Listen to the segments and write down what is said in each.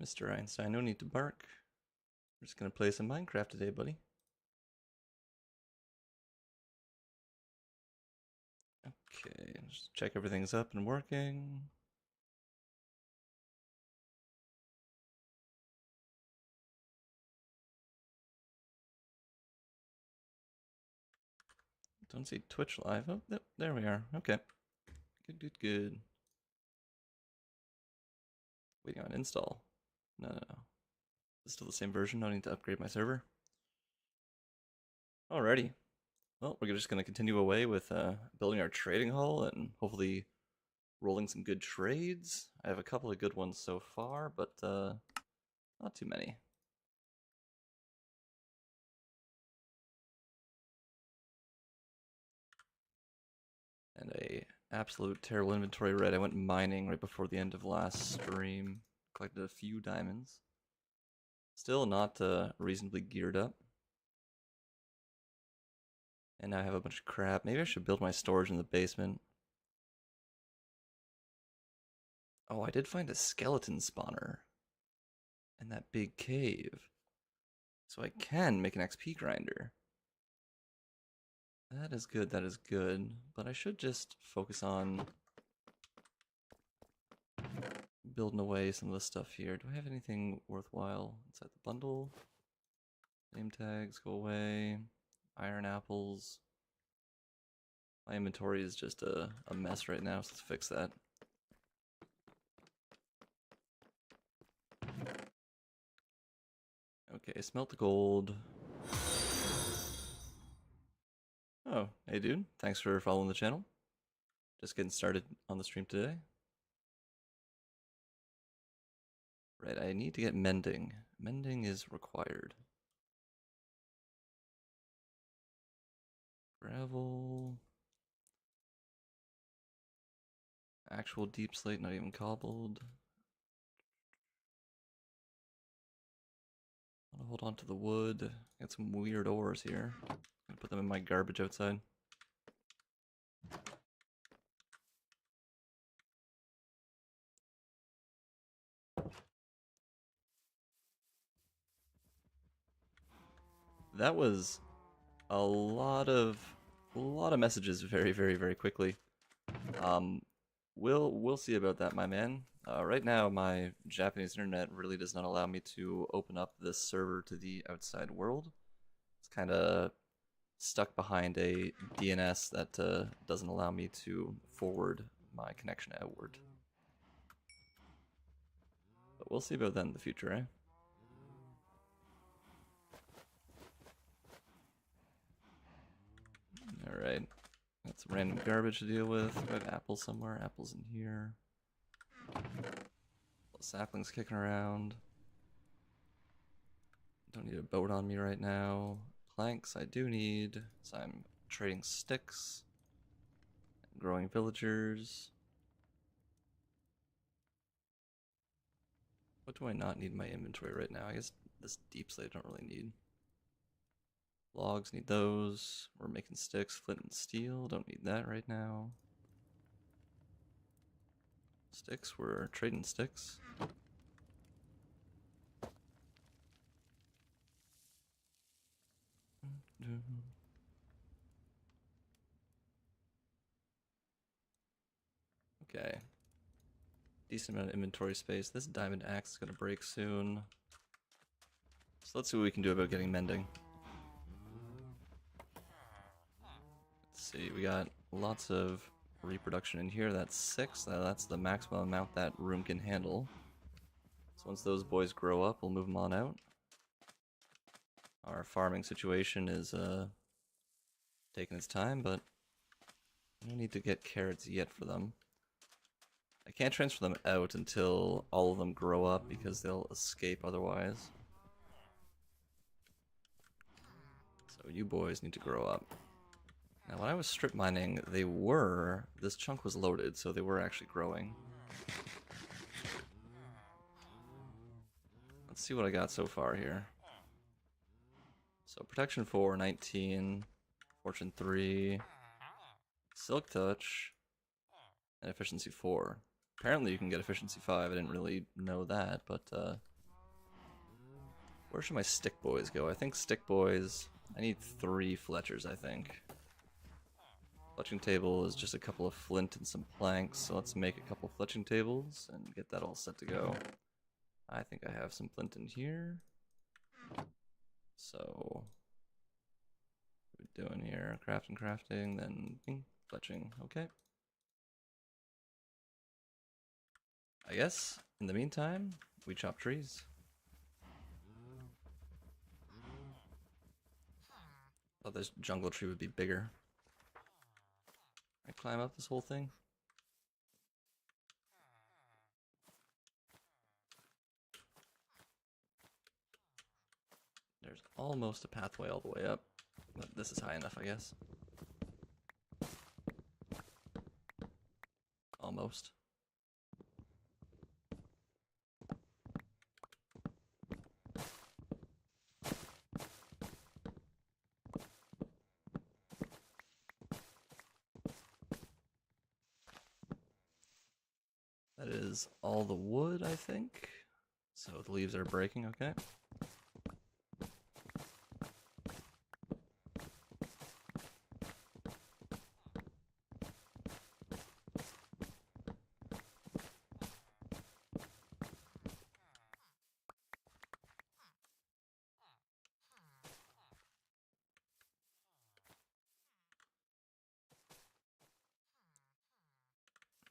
Mr. Einstein, no need to bark. We're just gonna play some Minecraft today, buddy. Okay, just check everything's up and working. Don't see Twitch live. Oh, there we are. Okay. Good. Waiting on install. No. It's still the same version. No need to upgrade my server. Alrighty. Well, we're just gonna continue away with building our trading hall and hopefully rolling some good trades. I have a couple of good ones so far, but not too many. And a absolute terrible inventory red. I went mining right before the end of last stream. Collected a few diamonds. Still not reasonably geared up. And now I have a bunch of crap. Maybe I should build my storage in the basement. Oh, I did find a skeleton spawner in that big cave. So I can make an XP grinder. That is good. But I should just focus on building away some of the stuff here. Do I have anything worthwhile inside the bundle? Name tags, go away. Iron apples. My inventory is just a mess right now, so let's fix that. Okay, smelt the gold. Oh, hey dude, thanks for following the channel. Just getting started on the stream today. Right, I need to get mending. Mending is required. Gravel. Actual deep slate, not even cobbled. I'll hold on to the wood. Got some weird ores here. Gonna put them in my garbage outside. That was a lot of messages very quickly. We'll see about that, my man. Right now, my Japanese internet really does not allow me to open up this server to the outside world. It's kind of stuck behind a DNS that doesn't allow me to forward my connection outward. But we'll see about that in the future, eh? Alright. Got some random garbage to deal with. I have apples somewhere. Apples in here. Saplings kicking around. Don't need a boat on me right now. Planks I do need, so I'm trading sticks. Growing villagers. What do I not need in my inventory right now? I guess this deep slate I don't really need. Logs, need those. We're making sticks, flint and steel. Don't need that right now. Sticks, we're trading sticks. Okay. Decent amount of inventory space. This diamond axe is gonna break soon. So let's see what we can do about getting mending. Let's see, we got lots of reproduction in here. That's 6. That's the maximum amount that room can handle. So once those boys grow up, we'll move them on out. Our farming situation is taking its time, but I don't need to get carrots yet for them. I can't transfer them out until all of them grow up because they'll escape otherwise. So you boys need to grow up. Now when I was strip mining, this chunk was loaded, so they were actually growing. Let's see what I got so far here. So protection 4, 19, fortune 3, silk touch, and efficiency 4. Apparently you can get efficiency 5, I didn't really know that, but Where should my stick boys go? I think stick boys... I need 3 Fletchers, I think. Fletching table is just a couple of flint and some planks, so let's make a couple fletching tables and get that all set to go. I think I have some flint in here. So... what are we doing here? Crafting, then fletching. Okay. I guess, in the meantime, we chop trees. Thought this jungle tree would be bigger. I climb up this whole thing. There's almost a pathway all the way up, but this is high enough, I guess. Almost. That is all the wood, I think. So the leaves are breaking, okay.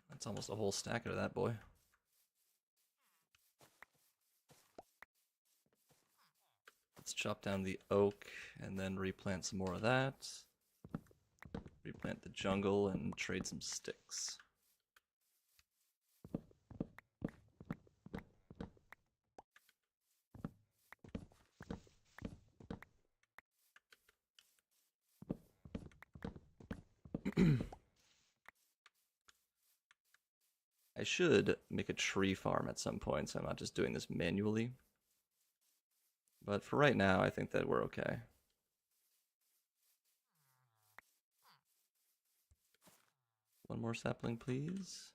That's almost a whole stack of that boy. Let's chop down the oak and then replant some more of that. Replant the jungle and trade some sticks. I should make a tree farm at some point, so I'm not just doing this manually. But for right now, I think that we're okay. One more sapling, please.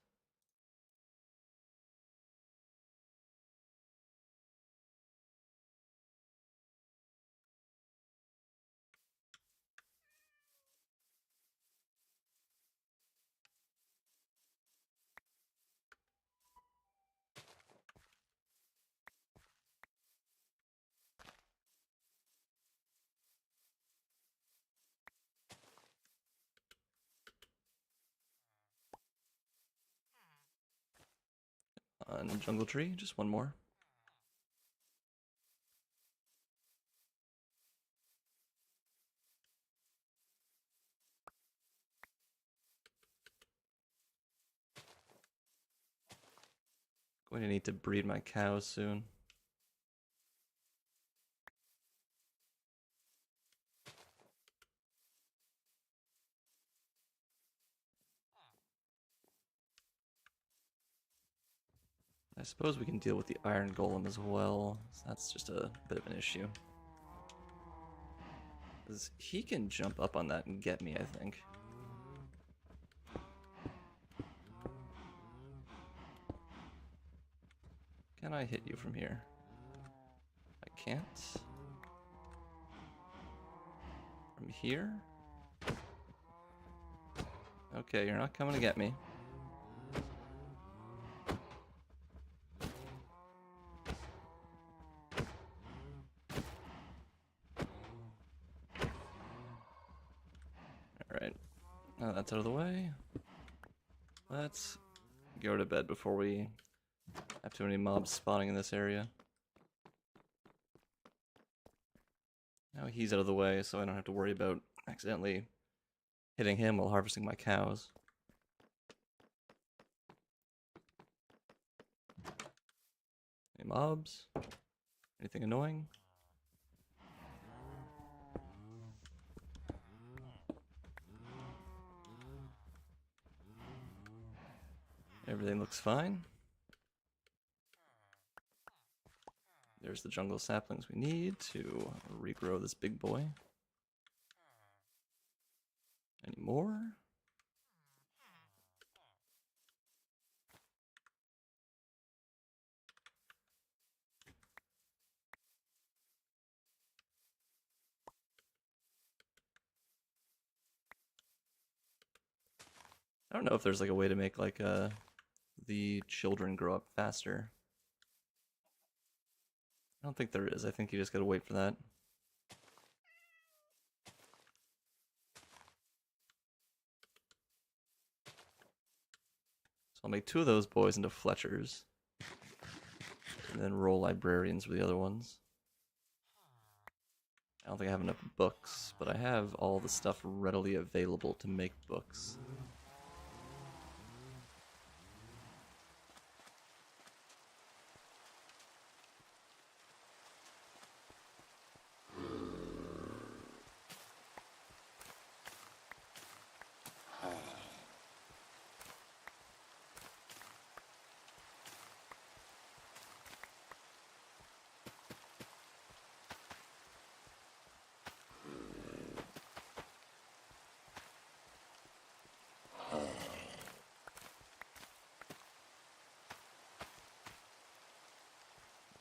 On jungle tree, just one more. Going to need to breed my cows soon. I suppose we can deal with the iron golem as well. So that's just a bit of an issue. Because he can jump up on that and get me, I think. Can I hit you from here? I can't. From here? Okay, you're not coming to get me. Alright. Now that's out of the way. Let's go to bed before we have too many mobs spawning in this area. Now he's out of the way, so I don't have to worry about accidentally hitting him while harvesting my cows. Any mobs? Anything annoying? Everything looks fine. There's the jungle saplings we need to regrow this big boy. Any more? I don't know if there's like a way to make like the children grow up faster. I don't think there is. I think you just gotta wait for that. So I'll make 2 of those boys into Fletchers. And then roll librarians with the other ones. I don't think I have enough books, but I have all the stuff readily available to make books.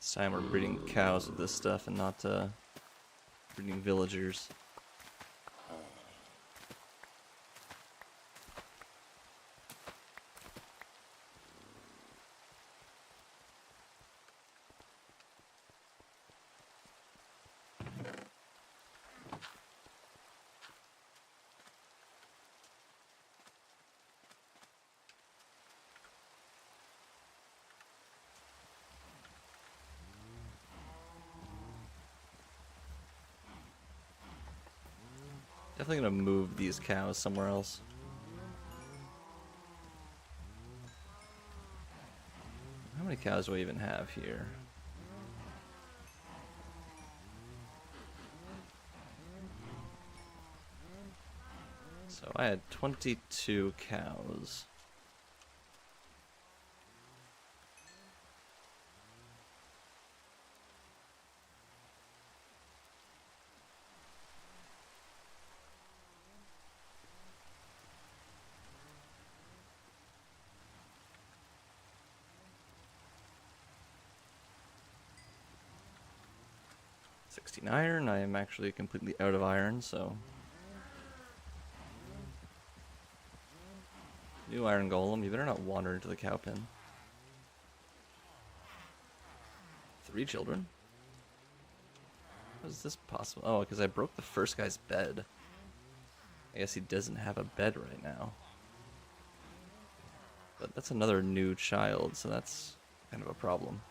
This time we're breeding cows with this stuff and not breeding villagers. Definitely gonna move these cows somewhere else. How many cows do I even have here? So I had 22 cows. Iron. I am actually completely out of iron, so new iron golem. You better not wander into the cow pen. 3 children? How is this possible? Oh, because I broke the first guy's bed. I guess he doesn't have a bed right now. But that's another new child, so that's kind of a problem.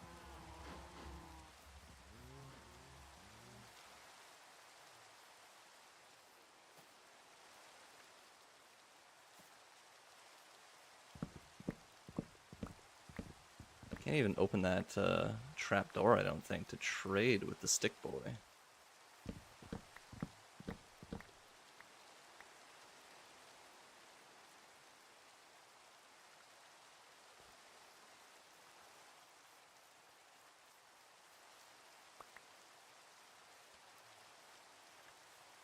Can't even open that trap door, I don't think, to trade with the stick boy.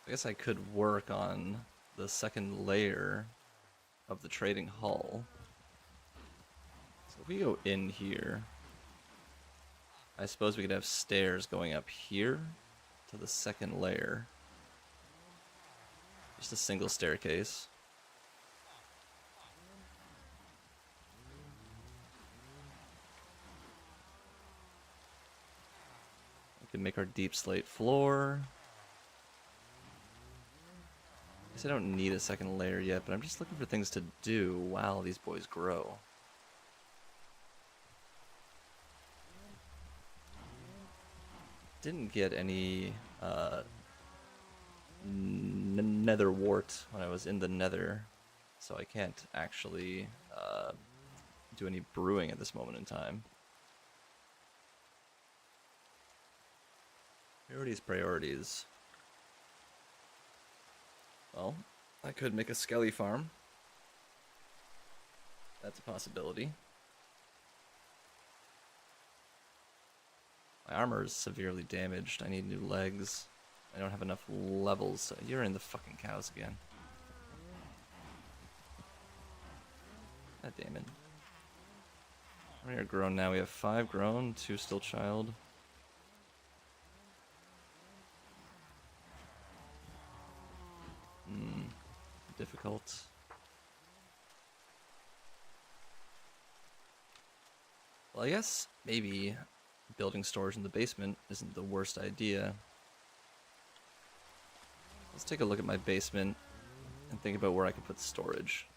I guess I could work on the second layer of the trading hall. So if we go in here, I suppose we could have stairs going up here to the second layer. Just a single staircase. We can make our deep slate floor. I guess I don't need a second layer yet, but I'm just looking for things to do while these boys grow. Didn't get any nether wart when I was in the nether, so I can't actually do any brewing at this moment in time. Priorities. Well, I could make a skelly farm. That's a possibility. My armor is severely damaged. I need new legs. I don't have enough levels. So you're in the fucking cows again. God damn it. How many are grown now? We have 5 grown, 2 still child. Difficult. Well, I guess maybe building storage in the basement isn't the worst idea. Let's take a look at my basement and think about where I could put storage.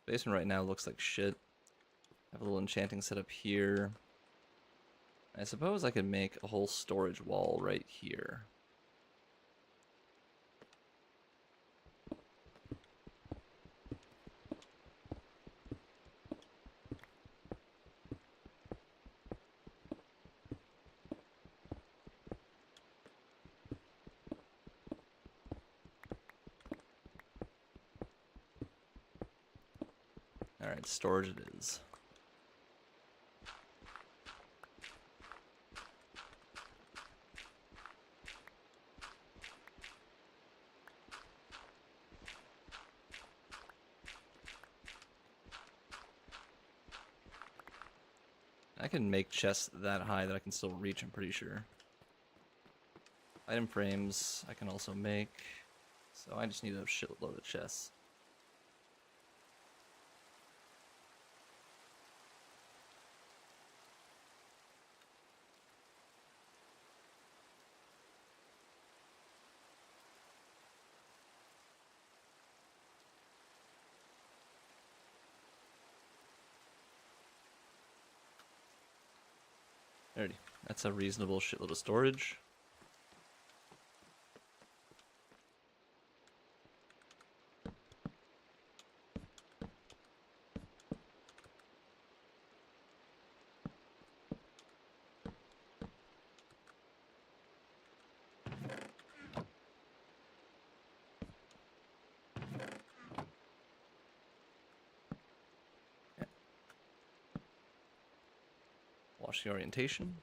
Basement right now looks like shit. I have a little enchanting set up here. I suppose I could make a whole storage wall right here. Alright, storage it is. I can make chests that high that I can still reach, I'm pretty sure. Item frames I can also make, so I just need a shitload of chests. Alrighty, that's a reasonable shitload of storage. Watch the orientation.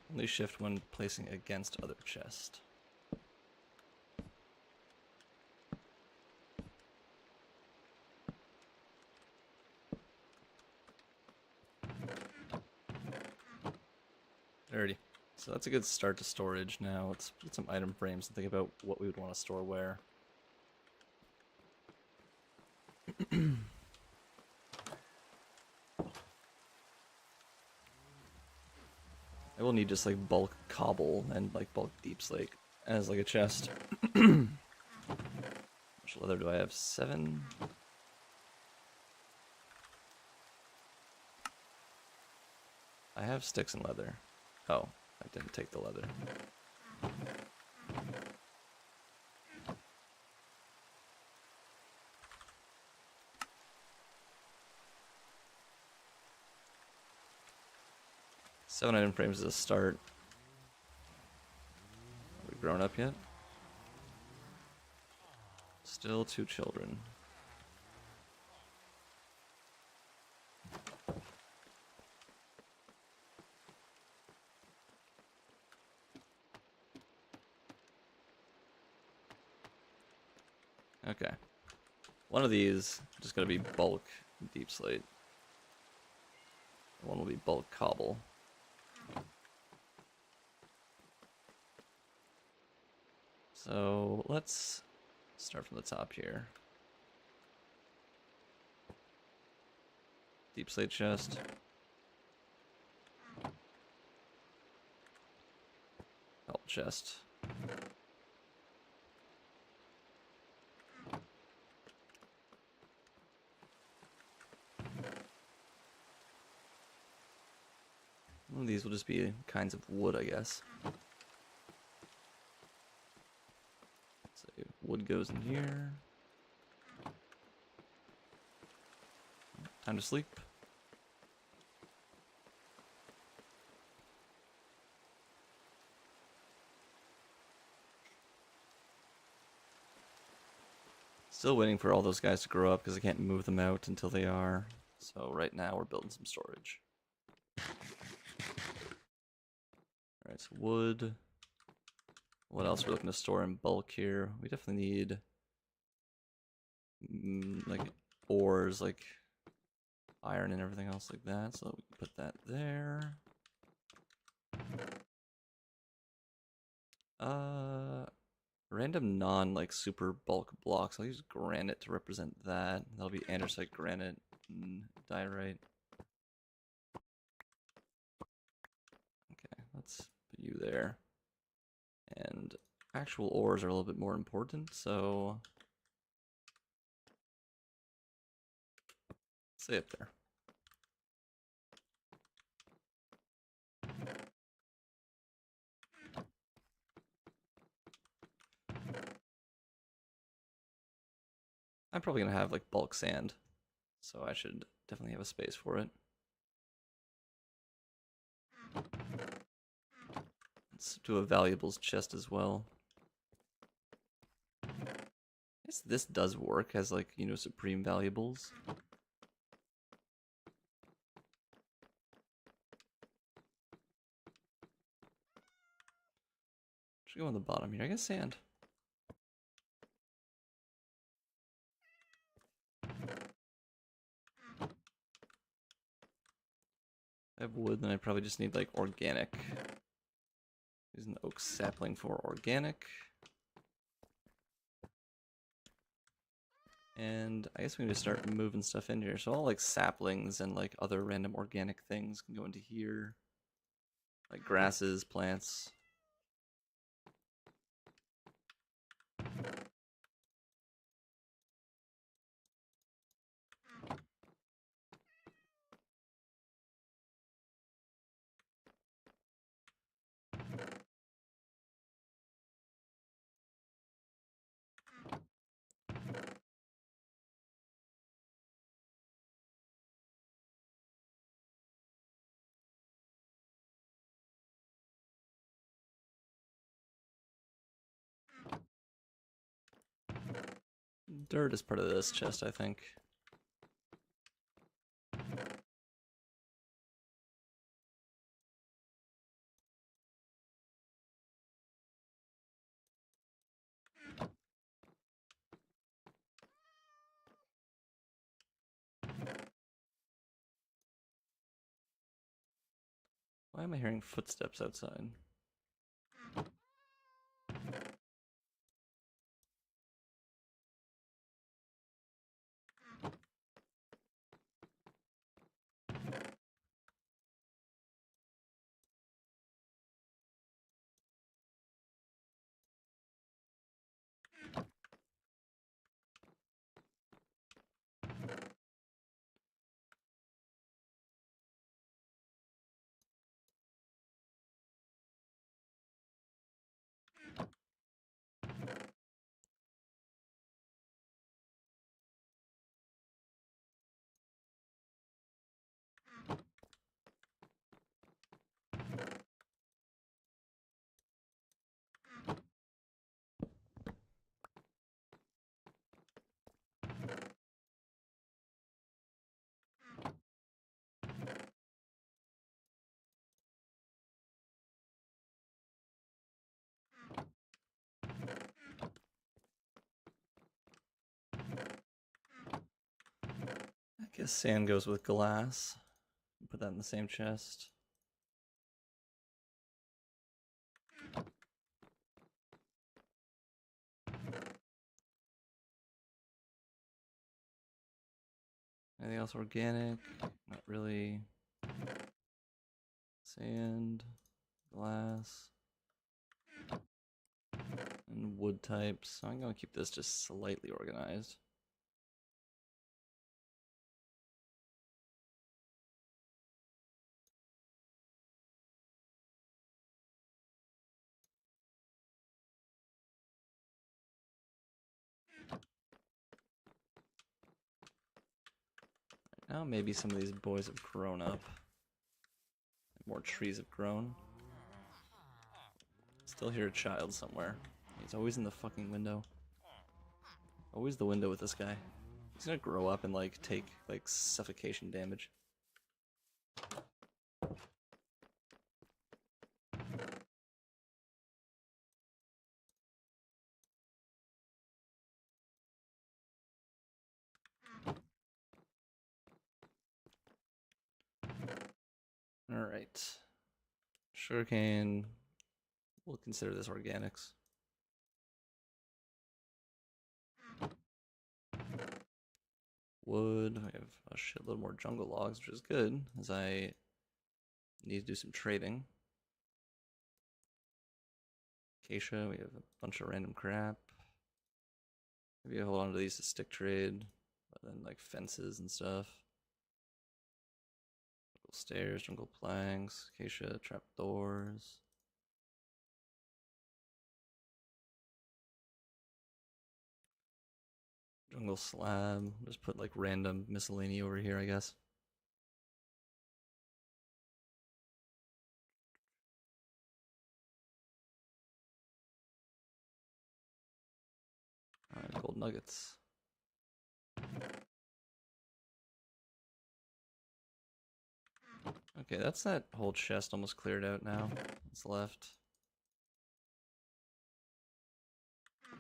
Only shift when placing against other chest. Alrighty, so that's a good start to storage. Now let's put some item frames and think about what we would want to store where. I will need just like bulk cobble and like bulk deep slate as like a chest. How much leather do I have? 7? I have sticks and leather. Oh, I didn't take the leather. Seven item frames is a start. Are we grown up yet? Still 2 children. Okay. One of these just gotta be bulk deep slate. One will be bulk cobble. So let's start from the top here. Deep slate chest. Help chest. One of these will just be kinds of wood, I guess. So wood goes in here. Time to sleep. Still waiting for all those guys to grow up because I can't move them out until they are. So right now we're building some storage. Alright, so wood. What else are we looking to store in bulk here? We definitely need like ores, like iron and everything else like that. So we can put that there. Random non like super bulk blocks. I'll use granite to represent that. That'll be andesite, granite, and diorite. Okay, let's put you there. And actual ores are a little bit more important, so stay up there. I'm probably gonna have like bulk sand, so I should definitely have a space for it. Let's do a valuables chest as well. I guess this does work as like, you know, supreme valuables. Should go on the bottom here. I guess sand. I have wood, then I probably just need like organic. Using the oak sapling for organic. And I guess we need to start moving stuff in here. So all like saplings and like other random organic things can go into here. Like grasses, plants. Dirt is part of this chest, I think. Why am I hearing footsteps outside? I guess sand goes with glass. Put that in the same chest. Anything else organic? Not really. Sand, glass, and wood types. So I'm gonna keep this just slightly organized. Now maybe some of these boys have grown up. More trees have grown. Still hear a child somewhere. He's always in the fucking window. Always the window with this guy. He's gonna grow up and like take like suffocation damage. Alright. Sugarcane. We'll consider this organics. Wood. I have a shitload more jungle logs, which is good, as I need to do some trading. Acacia, we have a bunch of random crap. Maybe I hold on to these to stick trade, but then like fences and stuff. Jungle stairs, jungle planks, acacia trapdoors. Jungle slab. Just put like random miscellany over here, I guess. Alright, gold nuggets. Okay, that's that whole chest almost cleared out now. What's left?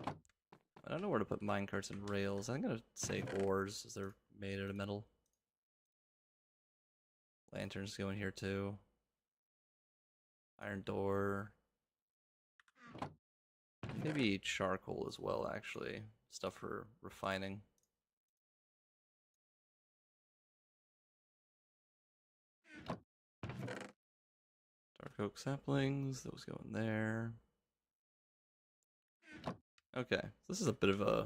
I don't know where to put minecarts and rails. I'm gonna say ores, as they're made out of metal. Lanterns go in here too. Iron door. Maybe charcoal as well, actually. Stuff for refining. Dark oak saplings, those go in there. Okay, this is a bit of a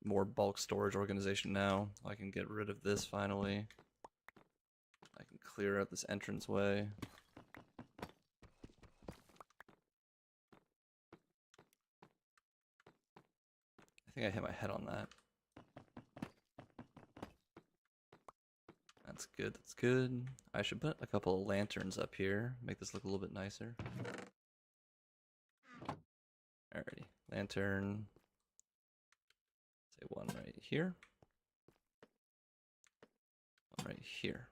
more bulk storage organization now. I can get rid of this finally. I can clear out this entranceway. I think I hit my head on that. That's good, that's good. I should put a couple of lanterns up here, make this look a little bit nicer. Alrighty, lantern. Say one right here. One right here.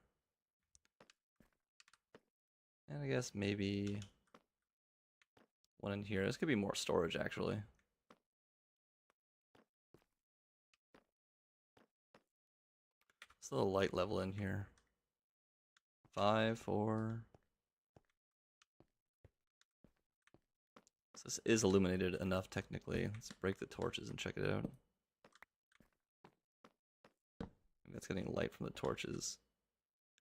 And I guess maybe one in here. This could be more storage, actually. It's a little light level in here. 5, 4. So this is illuminated enough, technically. Let's break the torches and check it out. That's getting light from the torches.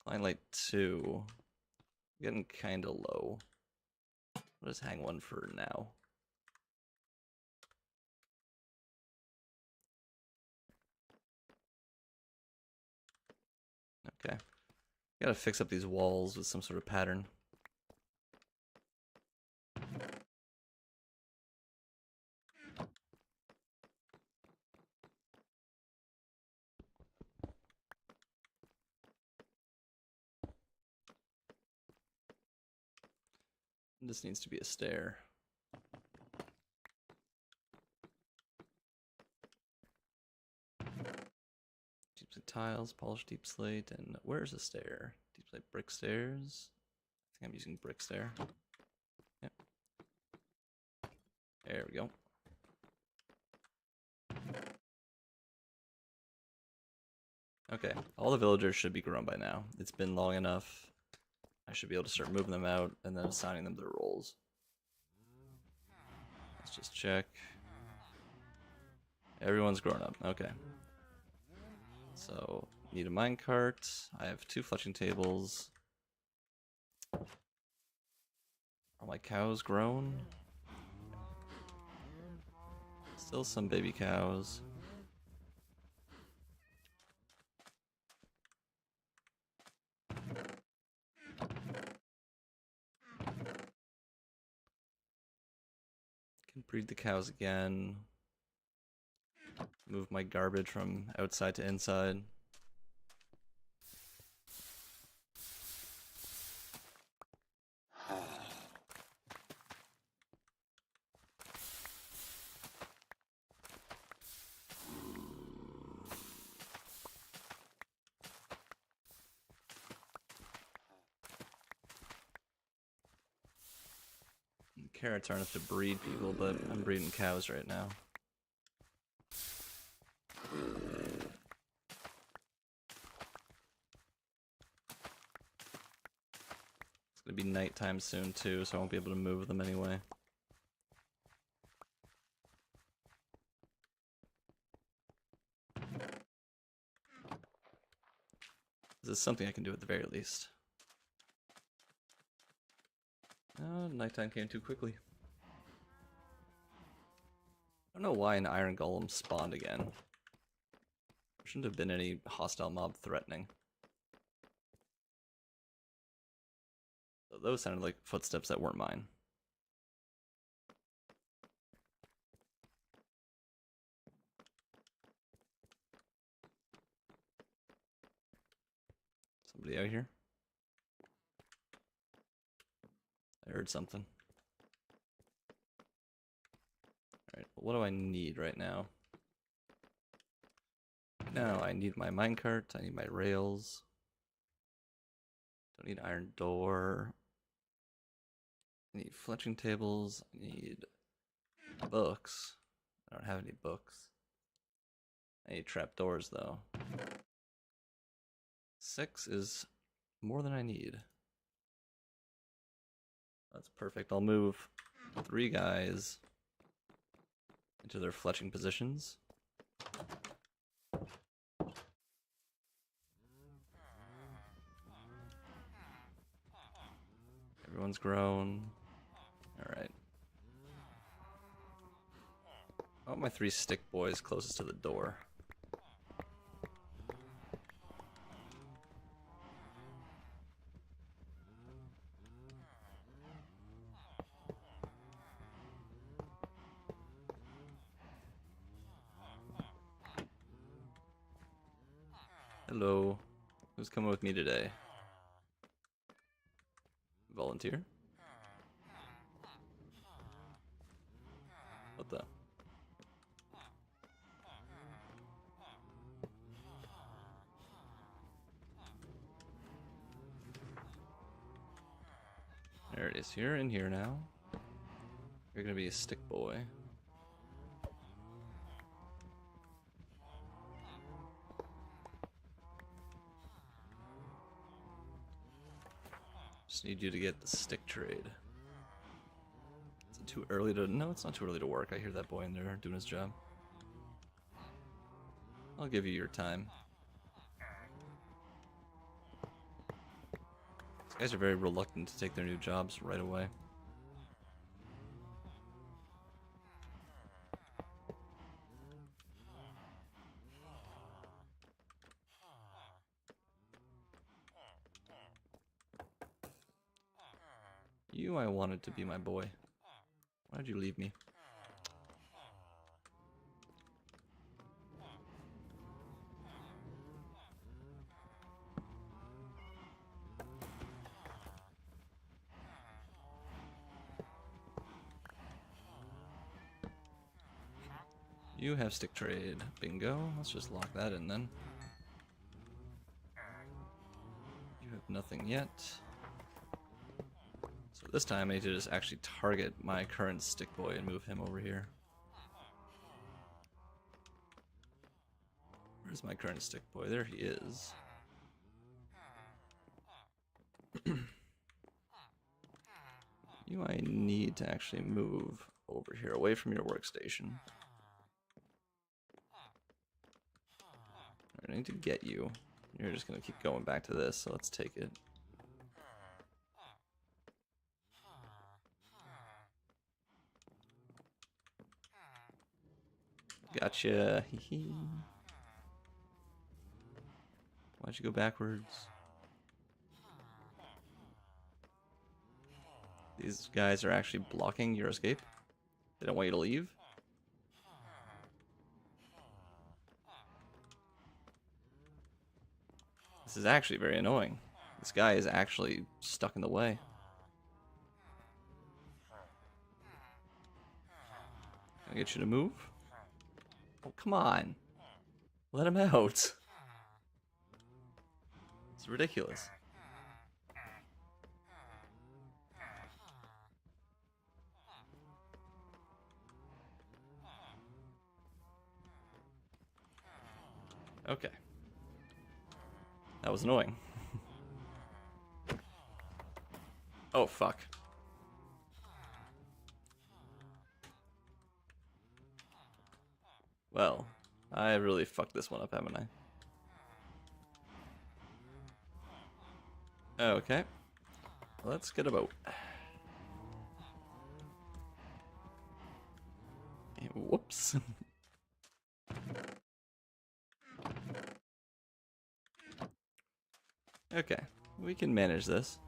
Line light 2. Getting kind of low. I'll just hang one for now. Okay. Gotta fix up these walls with some sort of pattern. This needs to be a stair. Deep slate tiles, polished deep slate, and where's the stair? Deep slate brick stairs. I think I'm using brick stair. Yep. There we go. Okay, all the villagers should be grown by now. It's been long enough. I should be able to start moving them out and then assigning them their roles. Let's just check. Everyone's grown up. Okay. So, need a minecart. I have 2 fletching tables. Are my cows grown? Still some baby cows. Can breed the cows again. Move my garbage from outside to inside. Carrots aren't enough to breed people, but I'm breeding cows right now. be nighttime soon too, so I won't be able to move them anyway. This is something I can do at the very least. Oh, nighttime came too quickly. I don't know why an iron golem spawned again. There shouldn't have been any hostile mob threatening. Those sounded like footsteps that weren't mine. Somebody out here? I heard something. Alright, what do I need right now? Now I need my minecart, I need my rails. Don't need iron door. I need fletching tables, I need books. I don't have any books. I need trapdoors though. 6 is more than I need. That's perfect. I'll move 3 guys into their fletching positions. Everyone's grown. Alright. I want my 3 stick boys closest to the door. Hello. Who's coming with me today? Volunteer? What the? There it is. You're in here now. You're gonna be a stick boy. Just need you to get the stick trade. Is it too early to... No, it's not too early to work. I hear that boy in there doing his job. I'll give you your time. These guys are very reluctant to take their new jobs right away. You, I wanted to be my boy. Why'd you leave me? You have stick trade. Bingo. Let's just lock that in then. You have nothing yet. So this time I need to just actually target my current stick boy and move him over here. Where's my current stick boy? There he is. You, I need to actually move over here, away from your workstation. I need to get you. You're just gonna keep going back to this, so let's take it. Gotcha. Why'd you go backwards? These guys are actually blocking your escape. They don't want you to leave. This is actually very annoying. This guy is actually stuck in the way. Can I get you to move? Oh, come on. Let him out. It's ridiculous. Okay. That was annoying. Oh, fuck. Well, I really fucked this one up, haven't I? Okay. Let's get a boat. Whoops. Okay, we can manage this.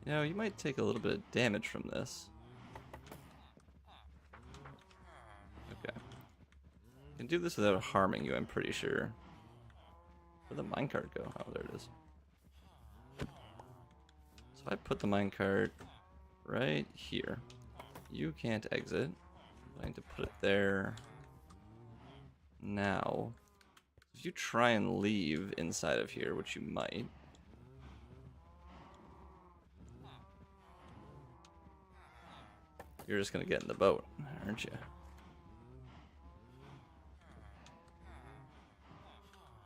You know, you might take a little bit of damage from this. Okay. You can do this without harming you, I'm pretty sure. Where'd the minecart go? Oh, there it is. So I put the minecart right here. You can't exit. I'm going to put it there. Now, if you try and leave inside of here, which you might, you're just gonna get in the boat, aren't you?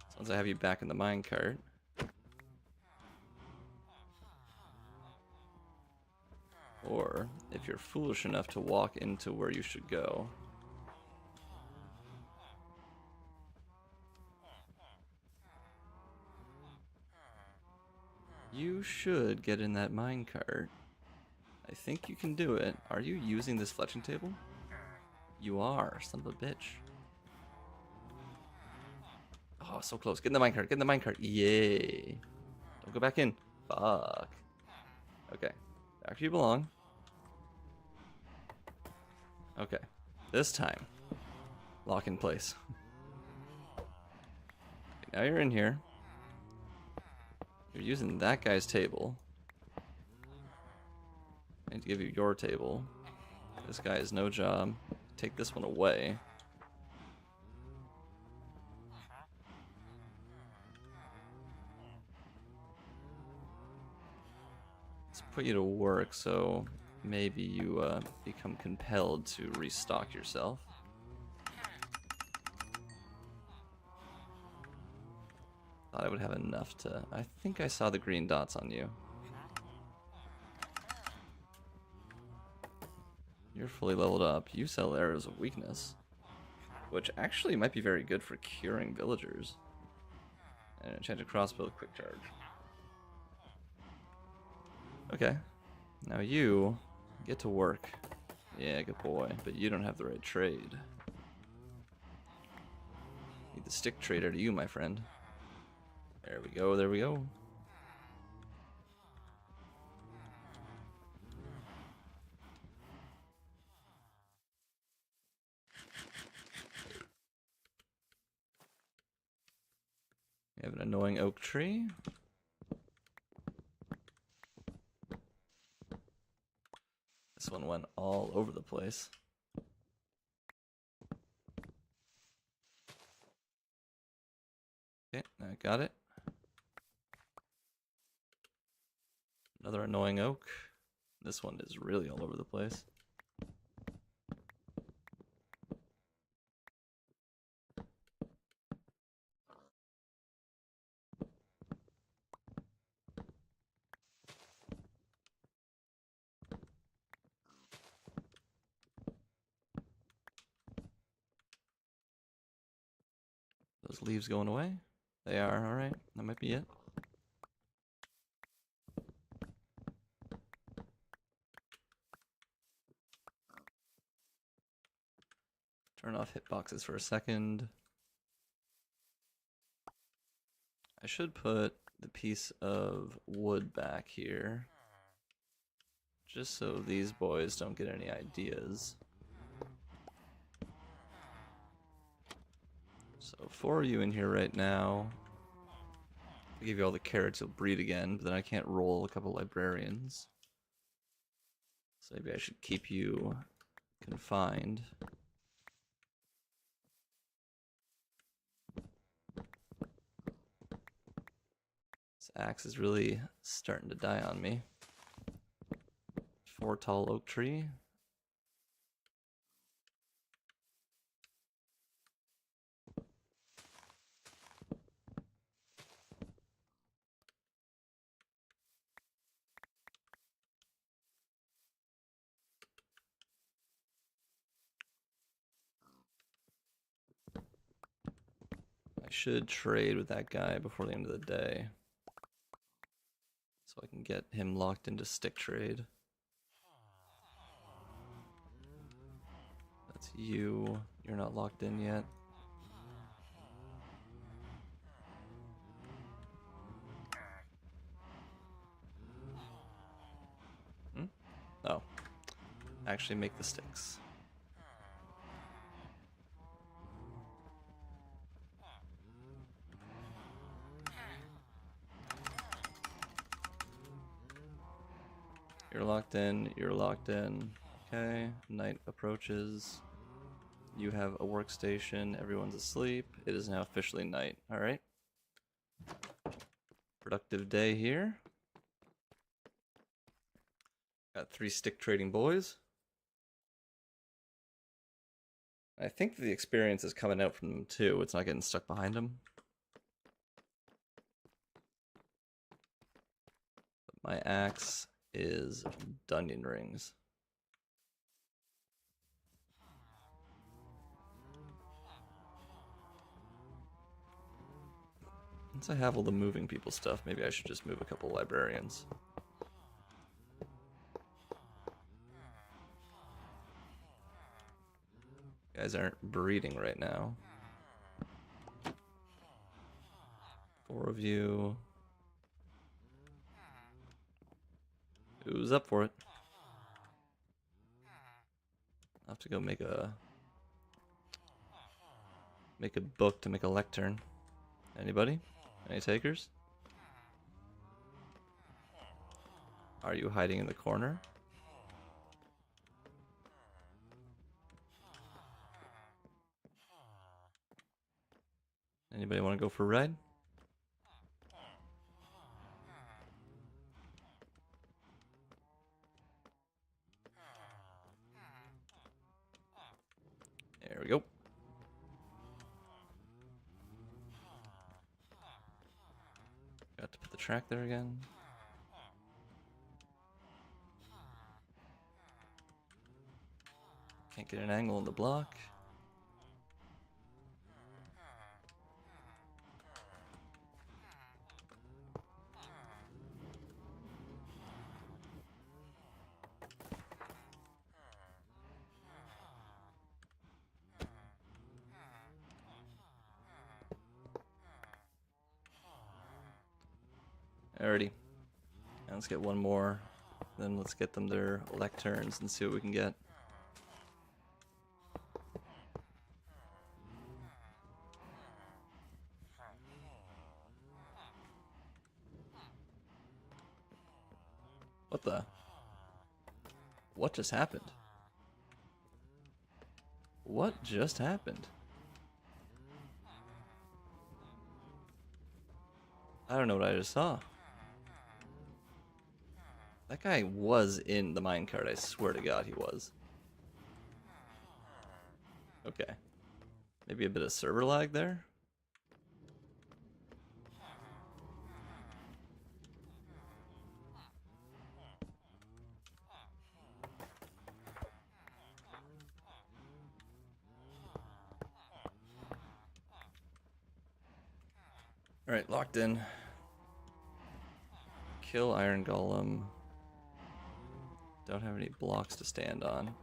So once I have you back in the minecart, or if you're foolish enough to walk into where you should go, you should get in that minecart. I think you can do it. Are you using this fletching table? You are, son of a bitch. Oh, so close. Get in the minecart. Get in the minecart. Yay. Don't go back in. Fuck. Okay. Back where you belong. Okay. This time, lock in place. Okay, now you're in here. You're using that guy's table. I need to give you your table. This guy has no job. Take this one away. Let's put you to work so maybe you become compelled to restock yourself. Thought I would have enough to... I think I saw the green dots on you. You're fully leveled up. You sell arrows of weakness, which actually might be very good for curing villagers. And enchanted crossbow, quick charge. Okay, now you get to work. Yeah, good boy, but you don't have the right trade. Need the stick trader to you, my friend. There we go, there we go. We have an annoying oak tree. This one went all over the place. Okay, I got it. Another annoying oak. This one is really all over the place. Those leaves going away? They are, alright. That might be it. Turn off hitboxes for a second. I should put the piece of wood back here, just so these boys don't get any ideas. So 4 of you in here right now. I give you all the carrots, you'll breed again, but then I can't roll a couple librarians. So maybe I should keep you confined. This axe is really starting to die on me. 4 tall oak tree. should trade with that guy before the end of the day, so I can get him locked into stick trade. That's you. You're not locked in yet. Oh. Actually make the sticks. You're locked in, you're locked in. Okay, night approaches. You have a workstation, everyone's asleep. It is now officially night, alright? Productive day here. Got 3 stick trading boys. I think the experience is coming out from them too, it's not getting stuck behind them. But my axe is Dunyan rings. Once I have all the moving people stuff, maybe I should just move a couple librarians. You guys aren't breeding right now. 4 of you. Who's up for it? I'll have to go make a book to make a lectern. Anybody? Any takers? Are you hiding in the corner? Anybody want to go for a ride? There we go. Got to put the track there again. Can't get an angle on the block. Alrighty. Now let's get one more. Then let's get them their lecterns and see what we can get. What the? What just happened? What just happened? I don't know what I just saw. That guy was in the minecart, I swear to God he was. Okay. Maybe a bit of server lag there? Alright, locked in. Kill Iron Golem. Don't have any blocks to stand on.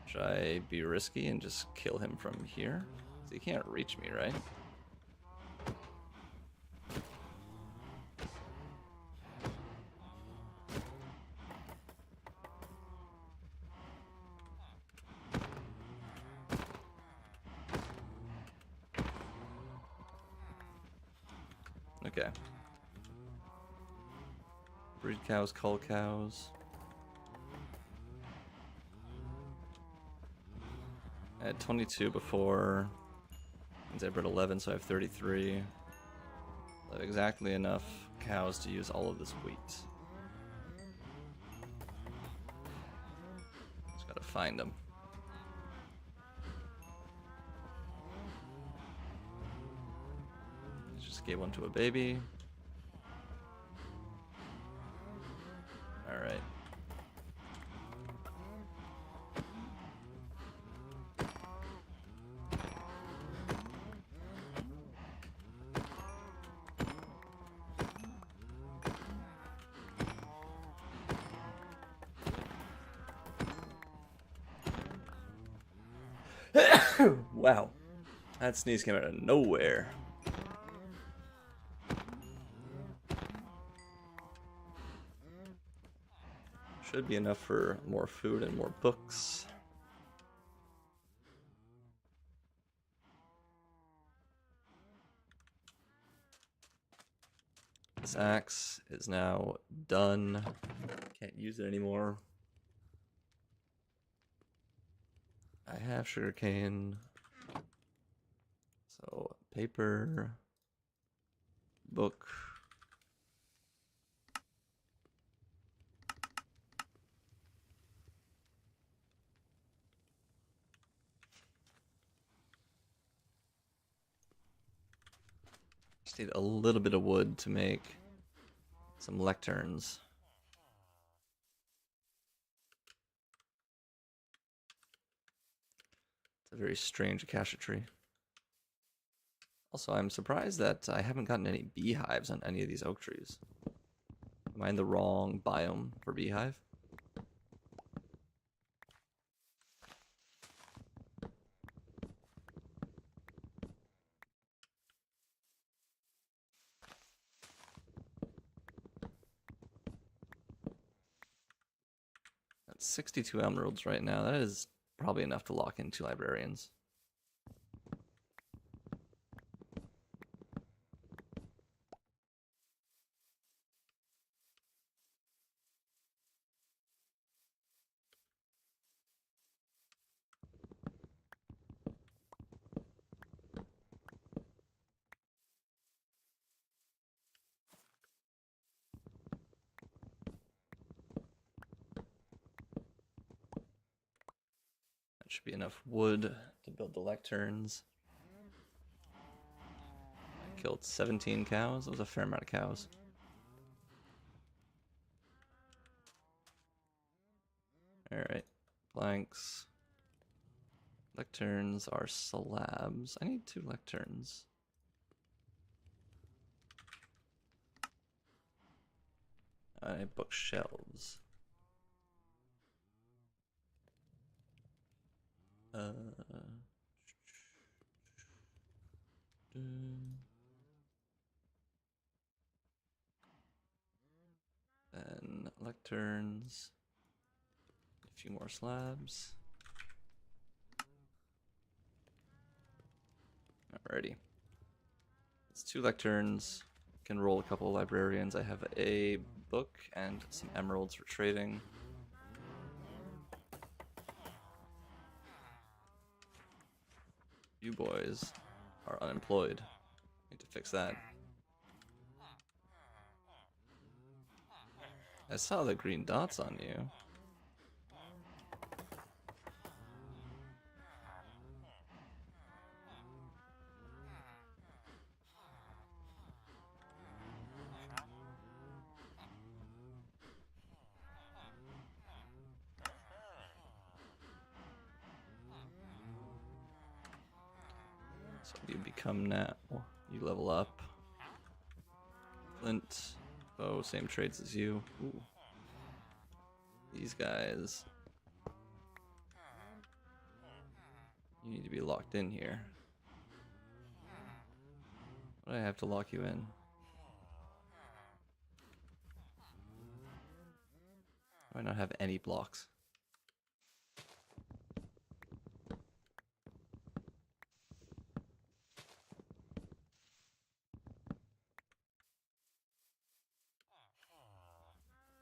Should I be risky and just kill him from here? 'Cause he can't reach me, right? Okay. Breed cows, cull cows. I had 22 before. Means I bred 11, so I have 33. I have exactly enough cows to use all of this wheat. Just gotta find them. Just gave one to a baby. Alright. Wow. That sneeze came out of nowhere. Should be enough for more food and more books. This axe is now done. Can't use it anymore. I have sugarcane. So, paper, book. Just need a little bit of wood to make some lecterns. It's a very strange acacia tree. Also, I'm surprised that I haven't gotten any beehives on any of these oak trees. Am I in the wrong biome for beehive? That's 62 emeralds right now. That is probably enough to lock in 2 librarians. That should be enough wood to build the lecterns. I killed 17 cows. That was a fair amount of cows. Alright. Planks. Lecterns are slabs. I need 2 lecterns. I need bookshelves. Then lecterns. A few more slabs. Alrighty. It's 2 lecterns. Can roll a couple of librarians. I have a book and some emeralds for trading. You boys are unemployed. Need to fix that. I saw the green dots on you. So you become now. You level up. Flint. Oh, same traits as you. Ooh. These guys. You need to be locked in here. What do I have to lock you in? Do I not have any blocks?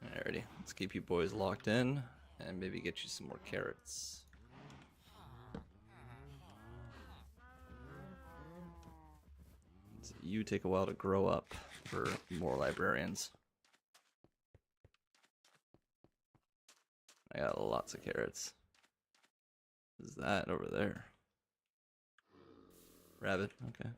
Alrighty, let's keep you boys locked in and maybe get you some more carrots. You take a while to grow up for more librarians. I got lots of carrots. What is that over there? Rabbit, okay.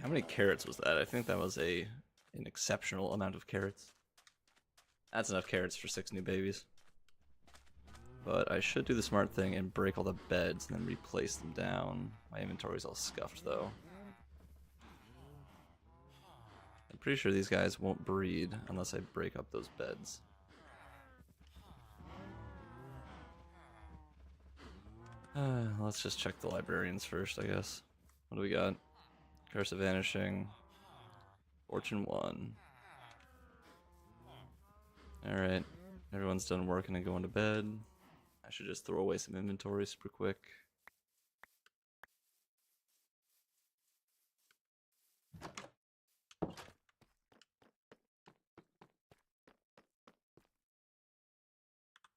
How many carrots was that? I think that was an exceptional amount of carrots. That's enough carrots for 6 new babies. But I should do the smart thing and break all the beds and then replace them down. My inventory's all scuffed though. I'm pretty sure these guys won't breed unless I break up those beds. Let's just check the librarians first, I guess. What do we got? Curse of Vanishing. Fortune 1. Alright. Everyone's done working and going to bed. I should just throw away some inventory super quick. A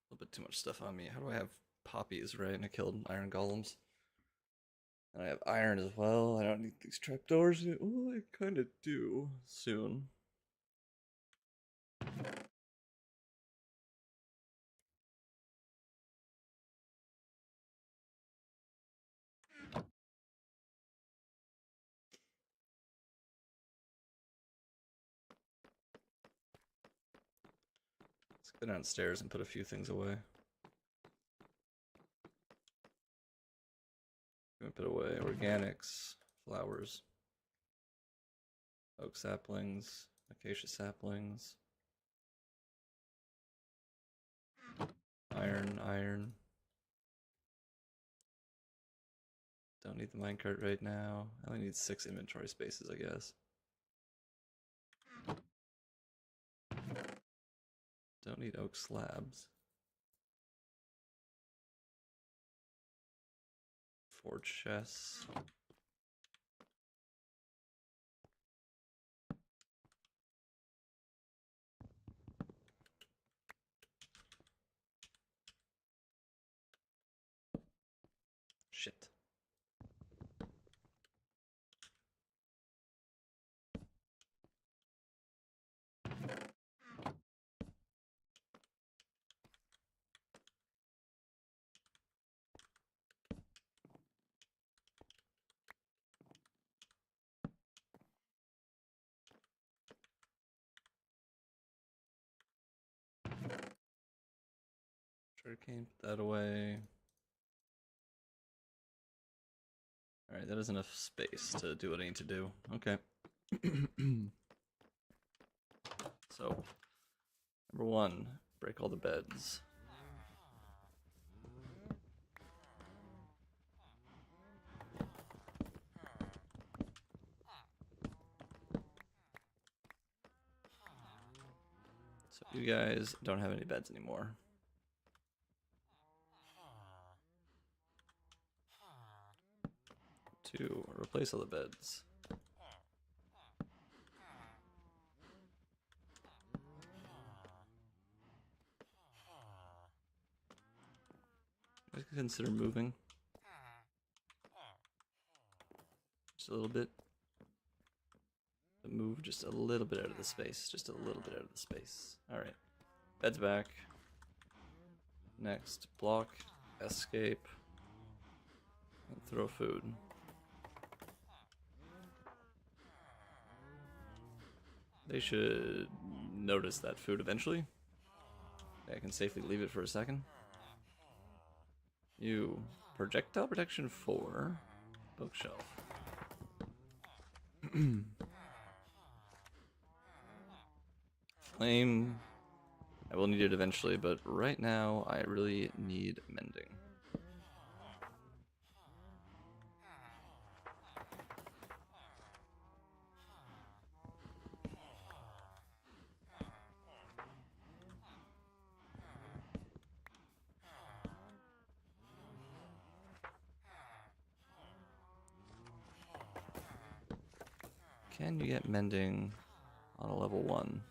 little bit too much stuff on me. How do I have poppies, right? And I killed iron golems. And I have iron as well. I don't need these trapdoors. Well, I kind of do soon. Let's go downstairs and put a few things away. I'm gonna put away organics, flowers, oak saplings, acacia saplings, iron. Don't need the minecart right now. I only need 6 inventory spaces, I guess. Don't need oak slabs. Forge chests. Shit. Sugarcane, put that away. Alright, that is enough space to do what I need to do. Okay. So, number 1, break all the beds. So you guys don't have any beds anymore. 2, replace all the beds. I could consider moving. Just a little bit. But move just a little bit out of the space. Just a little bit out of the space. Alright. Bed's back. Next, block, escape, and throw food. They should notice that food eventually. I can safely leave it for a second. You, projectile protection 4, bookshelf. Flame, I will need it eventually, but right now I really need mending. Can you get mending on a level 1?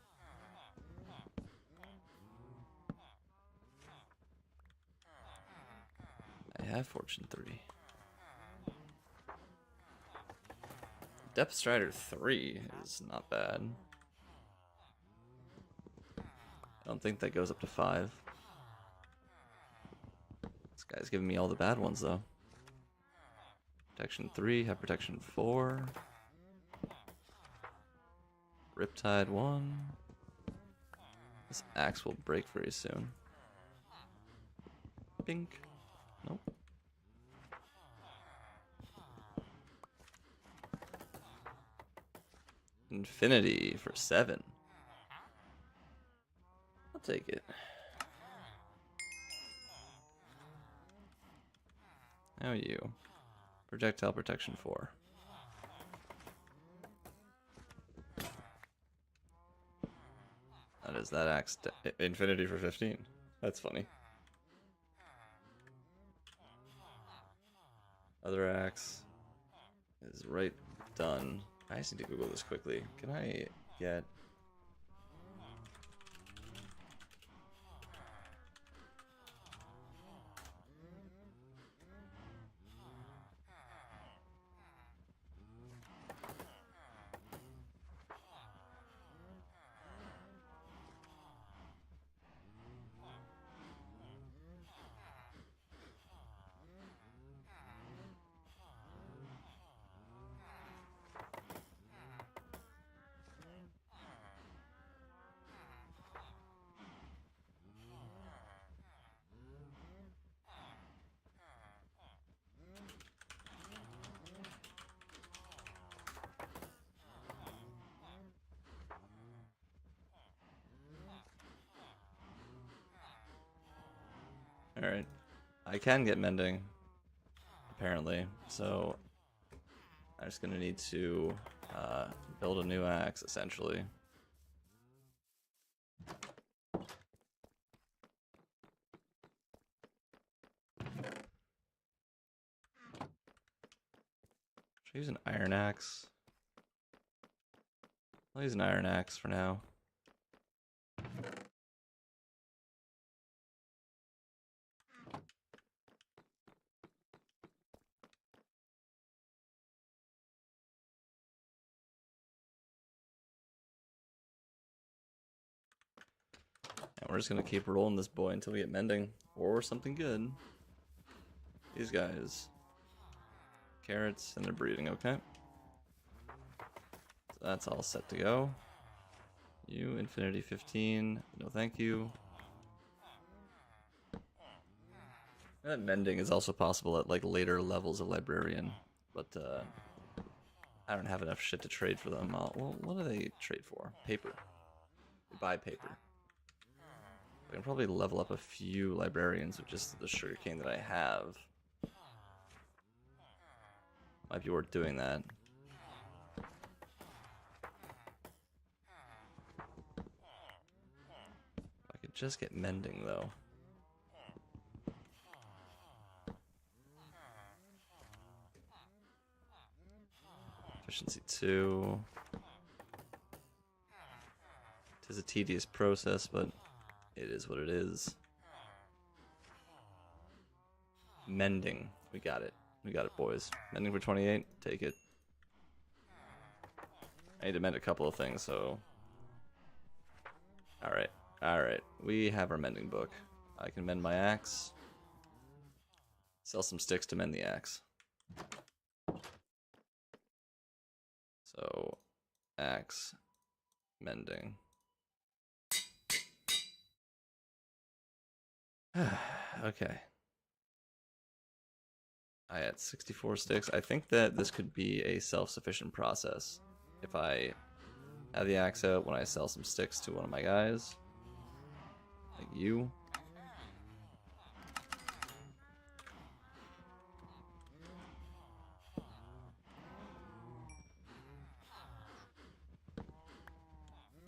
I have Fortune 3. Depth Strider 3 is not bad. I don't think that goes up to 5. This guy's giving me all the bad ones though. Protection 3, have protection 4. Riptide 1. This axe will break very soon. Bink. Nope. Infinity for 7. I'll take it. How are you? Projectile protection 4. That is that axe. Infinity for 15. That's funny. Other axe is right done. I just need to Google this quickly. Can I get... Alright. I can get mending, apparently, so I'm just gonna need to build a new axe, essentially. Should I use an iron axe? I'll use an iron axe for now. And we're just gonna keep rolling this boy until we get mending or something good. These guys. Carrots, and they're breeding, okay. So that's all set to go. You, Infinity 15. No thank you. That mending is also possible at like later levels of Librarian, but I don't have enough shit to trade for them. Well, what do they trade for? Paper. They buy paper. I can probably level up a few Librarians with just the sugarcane that I have. Might be worth doing that. I could just get mending though. Efficiency 2. It is a tedious process, but it is what it is. Mending. We got it. We got it, boys. Mending for 28. Take it. I need to mend a couple of things, so... Alright. Alright. We have our mending book. I can mend my axe. Sell some sticks to mend the axe. So, axe. Mending. Okay. I had 64 sticks. I think that this could be a self-sufficient process. If I have the axe out when I sell some sticks to one of my guys. Like you.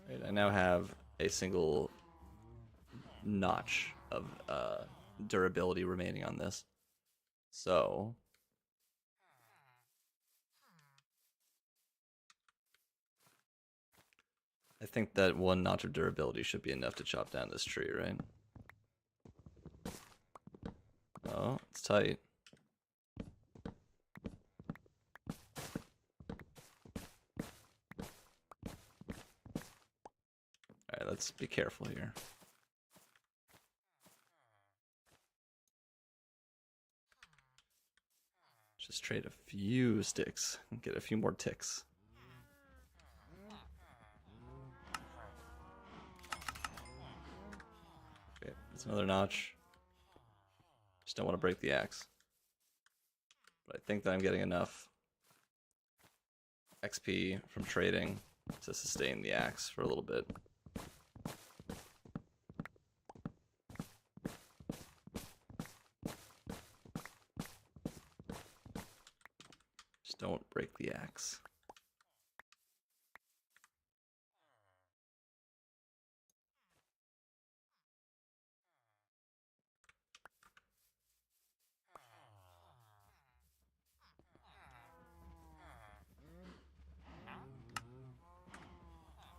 Right, I now have a single notch of durability remaining on this. So I think that one notch of durability should be enough to chop down this tree, right? Oh, it's tight. Alright, let's be careful here. Just trade a few sticks and get a few more ticks. It's another notch. Just don't want to break the axe. But I think that I'm getting enough XP from trading to sustain the axe for a little bit. Just don't break the axe.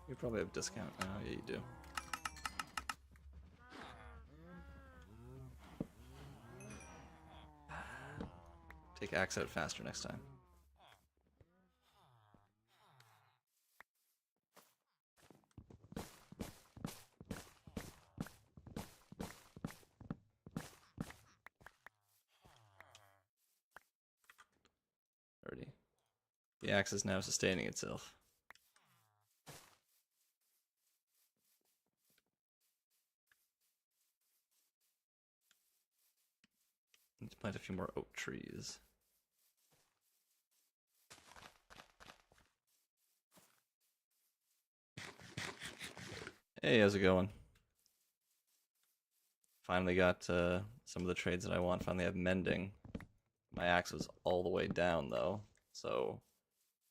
You probably have a discount now. Yeah, you do. Take axe out faster next time. Already. The axe is now sustaining itself. Need to plant a few more oak trees. Hey, how's it going? Finally got some of the trades that I want. Finally have mending. My axe was all the way down though, so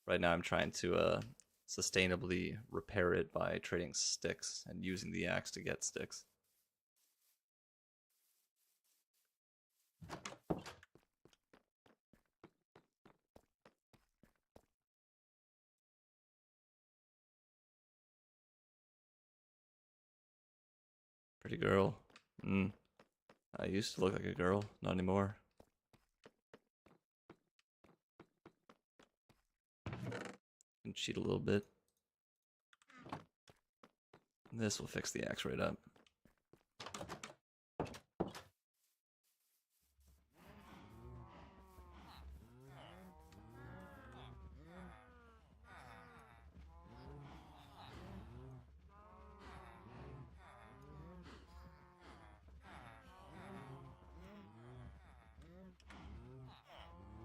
right now I'm trying to sustainably repair it by trading sticks and using the axe to get sticks. Pretty girl. I used to look like a girl, not anymore. Can cheat a little bit. This will fix the axe right up.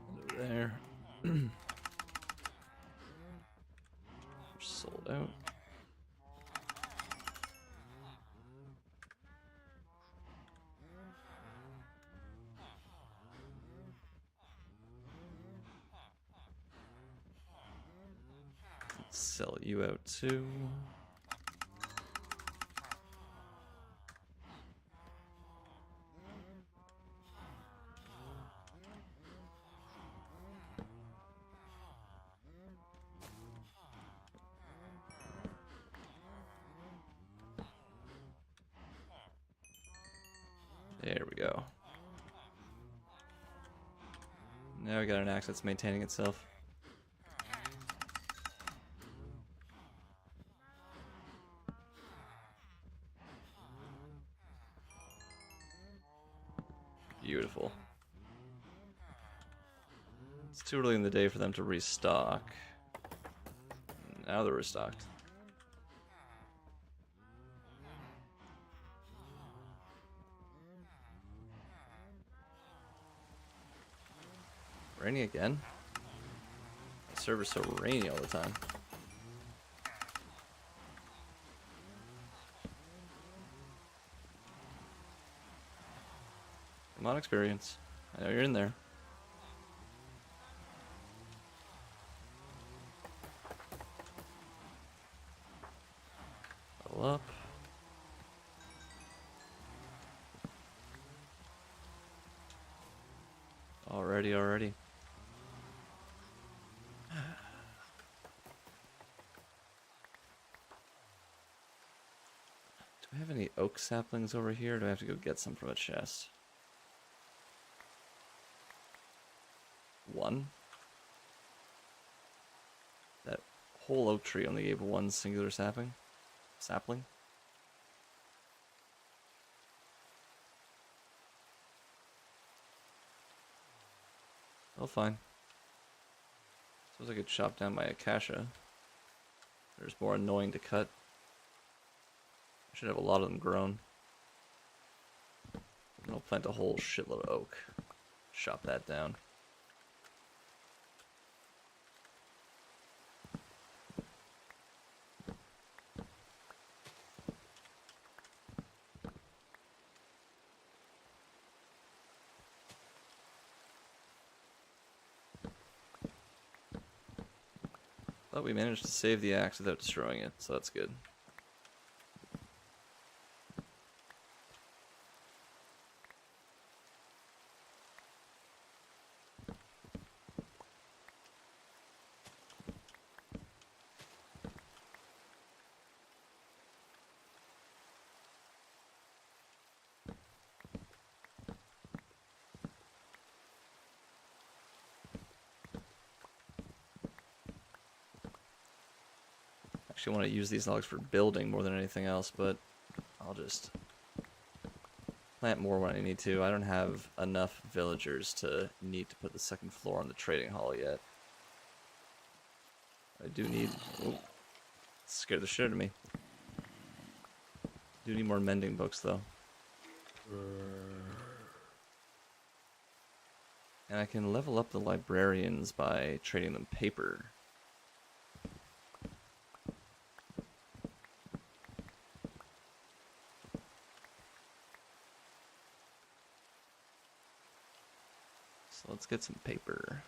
Over there. Sold out. Sell you out too. There we go. Now we got an axe that's maintaining itself. Beautiful. It's too early in the day for them to restock. Now they're restocked. Rainy again? The server's so rainy all the time. Come on, experience. I know you're in there. Level up. Already. Do I have any oak saplings over here? Or do I have to go get some from a chest? One? That whole oak tree only gave one singular sapling? Oh, fine. Suppose I could chop down my acacia. They're just more annoying to cut. I should have a lot of them grown. And I'll plant a whole shitload of oak. Chop that down. But we managed to save the axe without destroying it, so that's good. Actually want to use these logs for building more than anything else, but I'll just plant more when I need to. I don't have enough villagers to need to put the second floor on the trading hall yet. I do need... Oh, scared the shit out of me. Do need more mending books, though. And I can level up the librarians by trading them paper. So let's get some paper.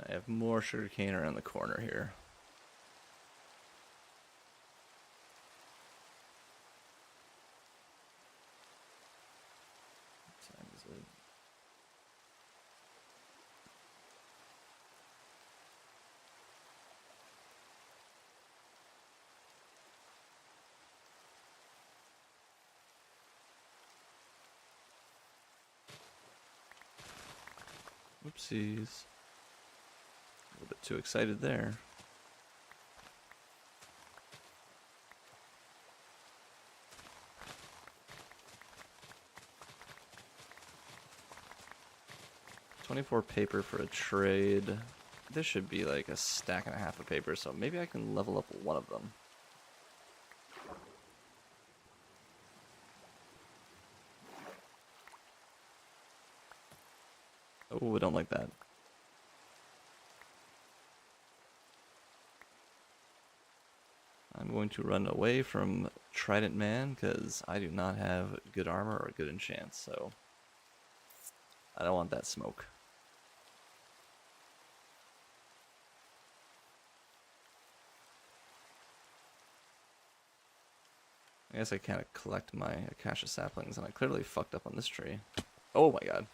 I have more sugarcane around the corner here. What time is it? Whoopsies. A little bit too excited there. $24 paper for a trade. This should be like a stack and a half of paper, so maybe I can level up one of them. Oh, we don't like that. I'm going to run away from Trident Man because I do not have good armor or good enchants, so I don't want that smoke. I guess I can't collect my acacia saplings, and I clearly fucked up on this tree. Oh my god.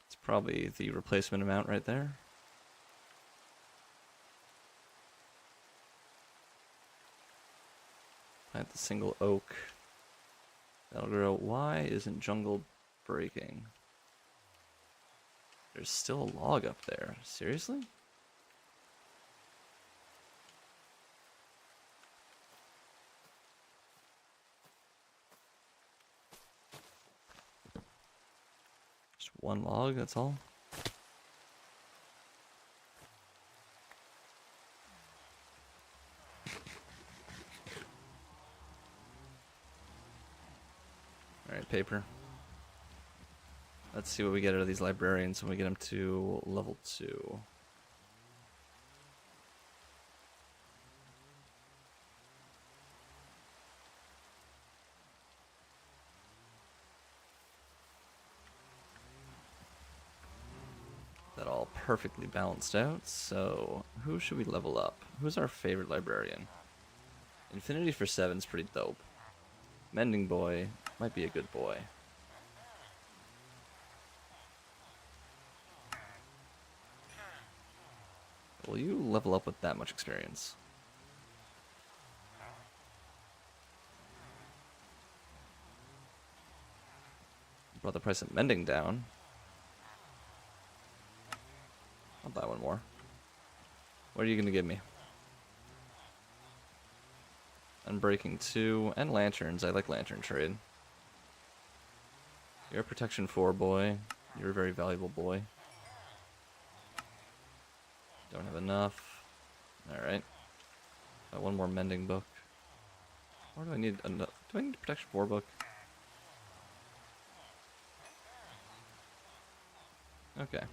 It's probably the replacement amount right there. Plant the single oak. That'll grow. Why isn't jungle breaking? There's still a log up there. Seriously? Just one log, that's all? Alright, paper. Let's see what we get out of these librarians when we get them to level 2. perfectly balanced out. So who should we level up? Who's our favorite librarian? Infinity for 7 is pretty dope. Mending Boy might be a good boy. Will you level up with that much experience? Brought the price of mending down. I'll buy one more. What are you going to give me? Unbreaking 2 and lanterns. I like lantern trade. You're a protection 4 boy. You're a very valuable boy. Don't have enough. Alright. One more mending book. Or do I need another? Do I need a protection 4 book? Okay.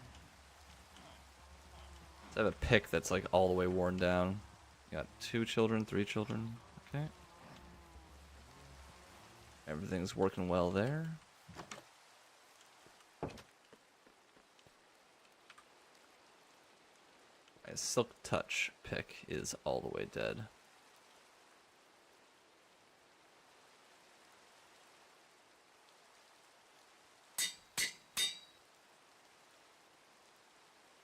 So I have a pick that's like all the way worn down. Got 2 children, 3 children. Okay. Everything's working well there. My Silk Touch pick is all the way dead.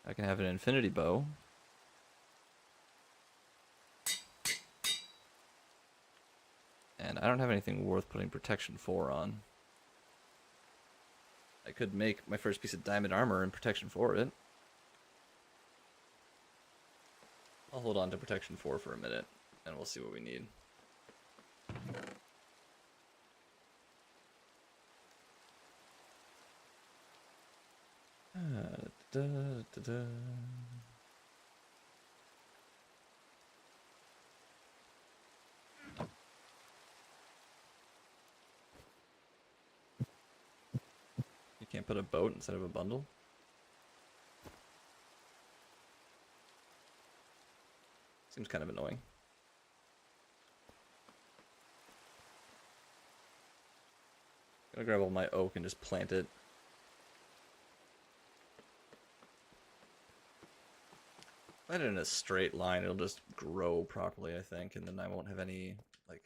I can have an infinity bow. And I don't have anything worth putting protection 4 on. I could make my first piece of diamond armor and protection 4 it. I'll hold on to protection 4 for a minute, and we'll see what we need. You can't put a boat instead of a bundle? Seems kind of annoying. Gonna grab all my oak and just plant it. Plant it in a straight line, it'll just grow properly, I think, and then I won't have any, like,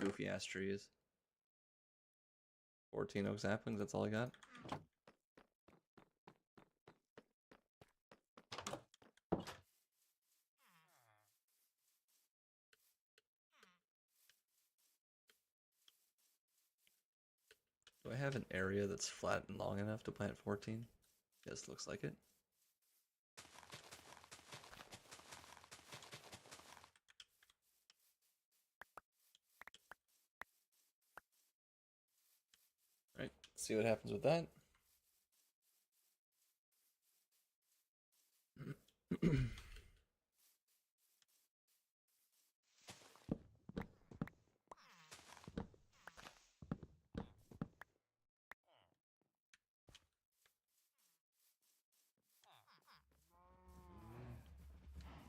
goofy ass trees. 14 oak saplings, that's all I got. Do I have an area that's flat and long enough to plant 14? Yes, looks like it. Alright, see what happens with that.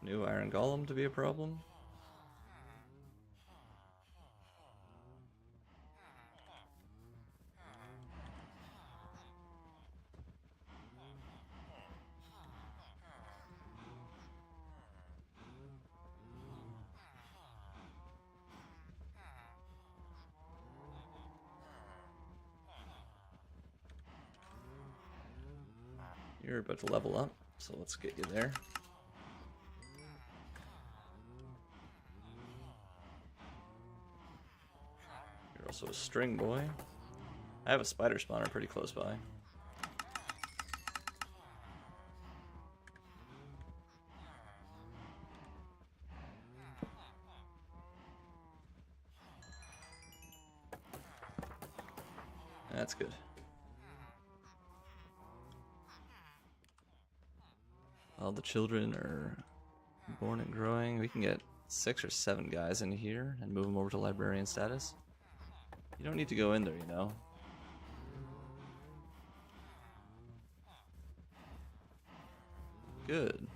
New iron golem to be a problem. You're about to level up, so let's get you there. You're also a string boy. I have a spider spawner pretty close by. That's good. All the children are born and growing. We can get 6 or 7 guys in here and move them over to librarian status. You don't need to go in there, you know. Good.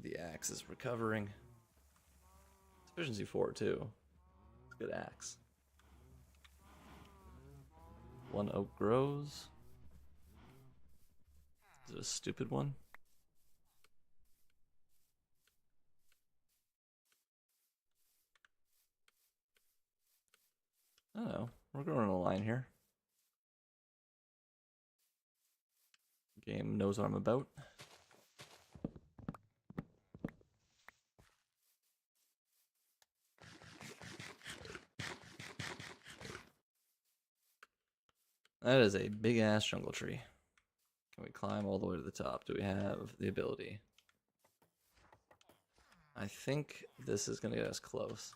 The axe is recovering. It's efficiency 4 too. It's a good axe. one oak grows. Is it a stupid one? I don't know. We're growing a line here. Game knows what I'm about. That is a big ass jungle tree. Can we climb all the way to the top? Do we have the ability? I think this is gonna get us close.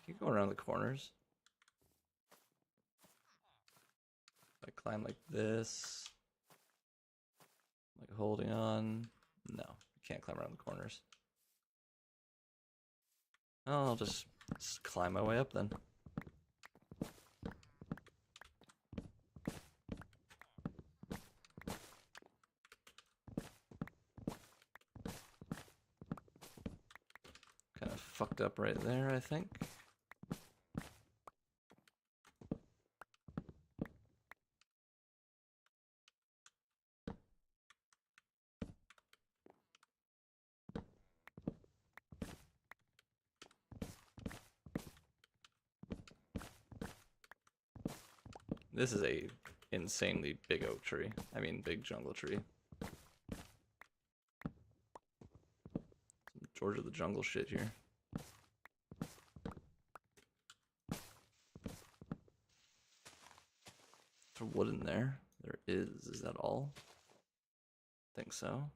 Can you go around the corners? I climb like this. Like holding on. No, you can't climb around the corners. Oh, I'll just climb my way up then. Kind of fucked up right there, I think. This is a insanely big oak tree. I mean, big jungle tree. Some George of the Jungle shit here. There's wood in there. There is. Is that all? I think so.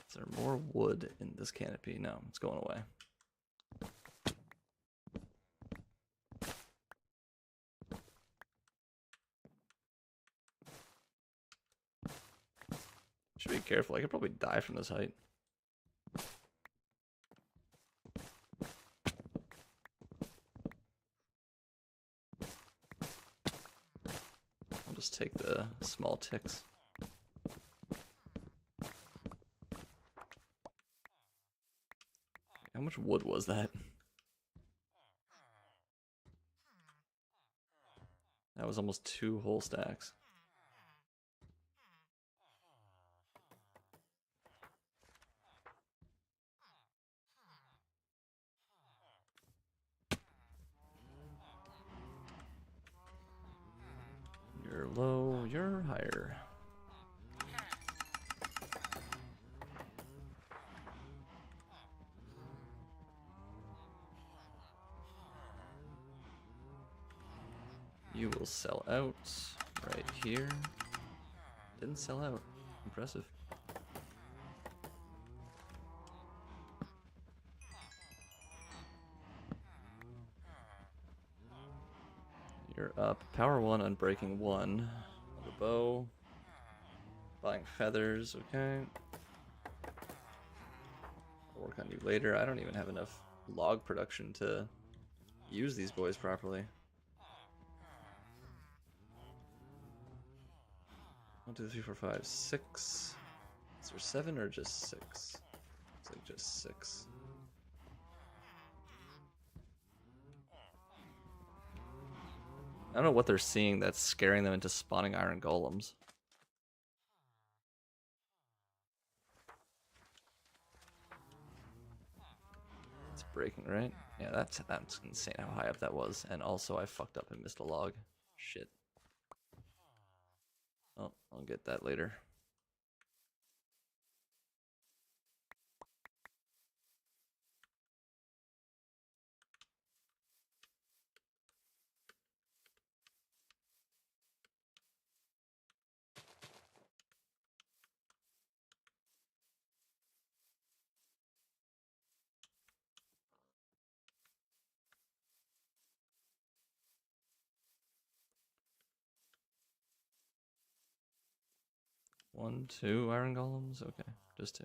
Is there more wood in this canopy? No, it's going away. Should be careful. I could probably die from this height. I'll just take the small ticks. How much wood was that? That was almost 2 whole stacks. You're low, you're higher. You will sell out right here. Didn't sell out. Impressive. You're up. Power 1, Unbreaking 1. The bow. Buying feathers, okay. I'll work on you later. I don't even have enough log production to use these boys properly. 1, 2, 3, 4, 5, 6. Is there 7 or just 6? It's like just 6. I don't know what they're seeing that's scaring them into spawning iron golems. It's breaking, right? Yeah, that's insane how high up that was. And also I fucked up and missed a log. Shit. Oh, I'll get that later. 1, 2 iron golems? Okay, just 2.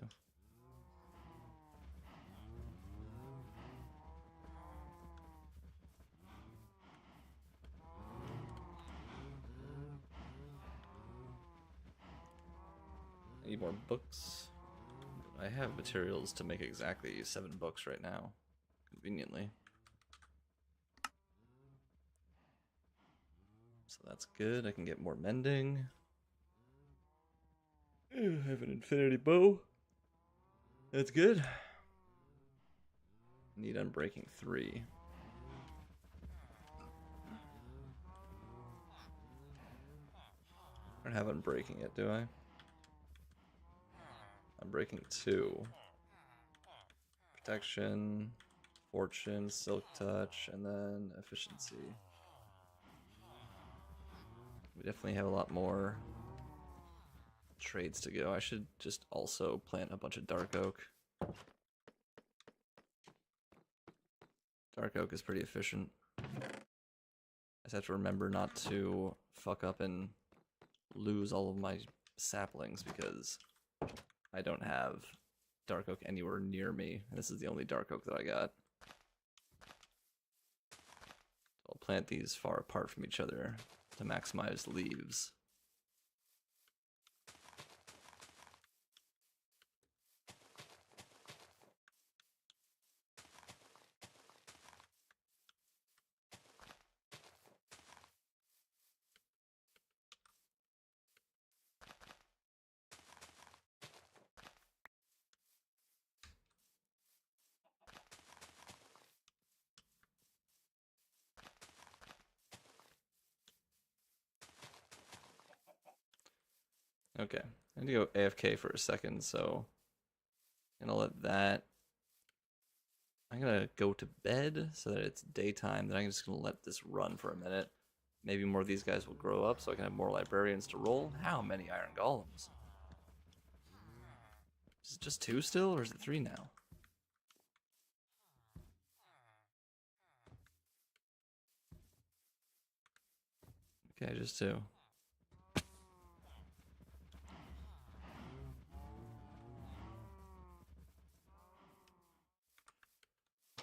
I need more books. I have materials to make exactly 7 books right now, conveniently. So that's good. I can get more mending. I have an infinity bow. That's good. Need unbreaking 3. I don't have unbreaking yet, do I? Unbreaking 2. Protection, fortune, silk touch, and then efficiency. We definitely have a lot more trades to go. I should just also plant a bunch of dark oak. Dark oak is pretty efficient. I just have to remember not to fuck up and lose all of my saplings because I don't have dark oak anywhere near me. This is the only dark oak that I got. I'll plant these far apart from each other to maximize leaves. Okay, I need to go AFK for a second, so I'm gonna let that. I'm gonna go to bed so that it's daytime. Then I'm just gonna let this run for a minute. Maybe more of these guys will grow up so I can have more librarians to roll. How many iron golems? Is it just 2 still, or is it 3 now? Okay, just 2.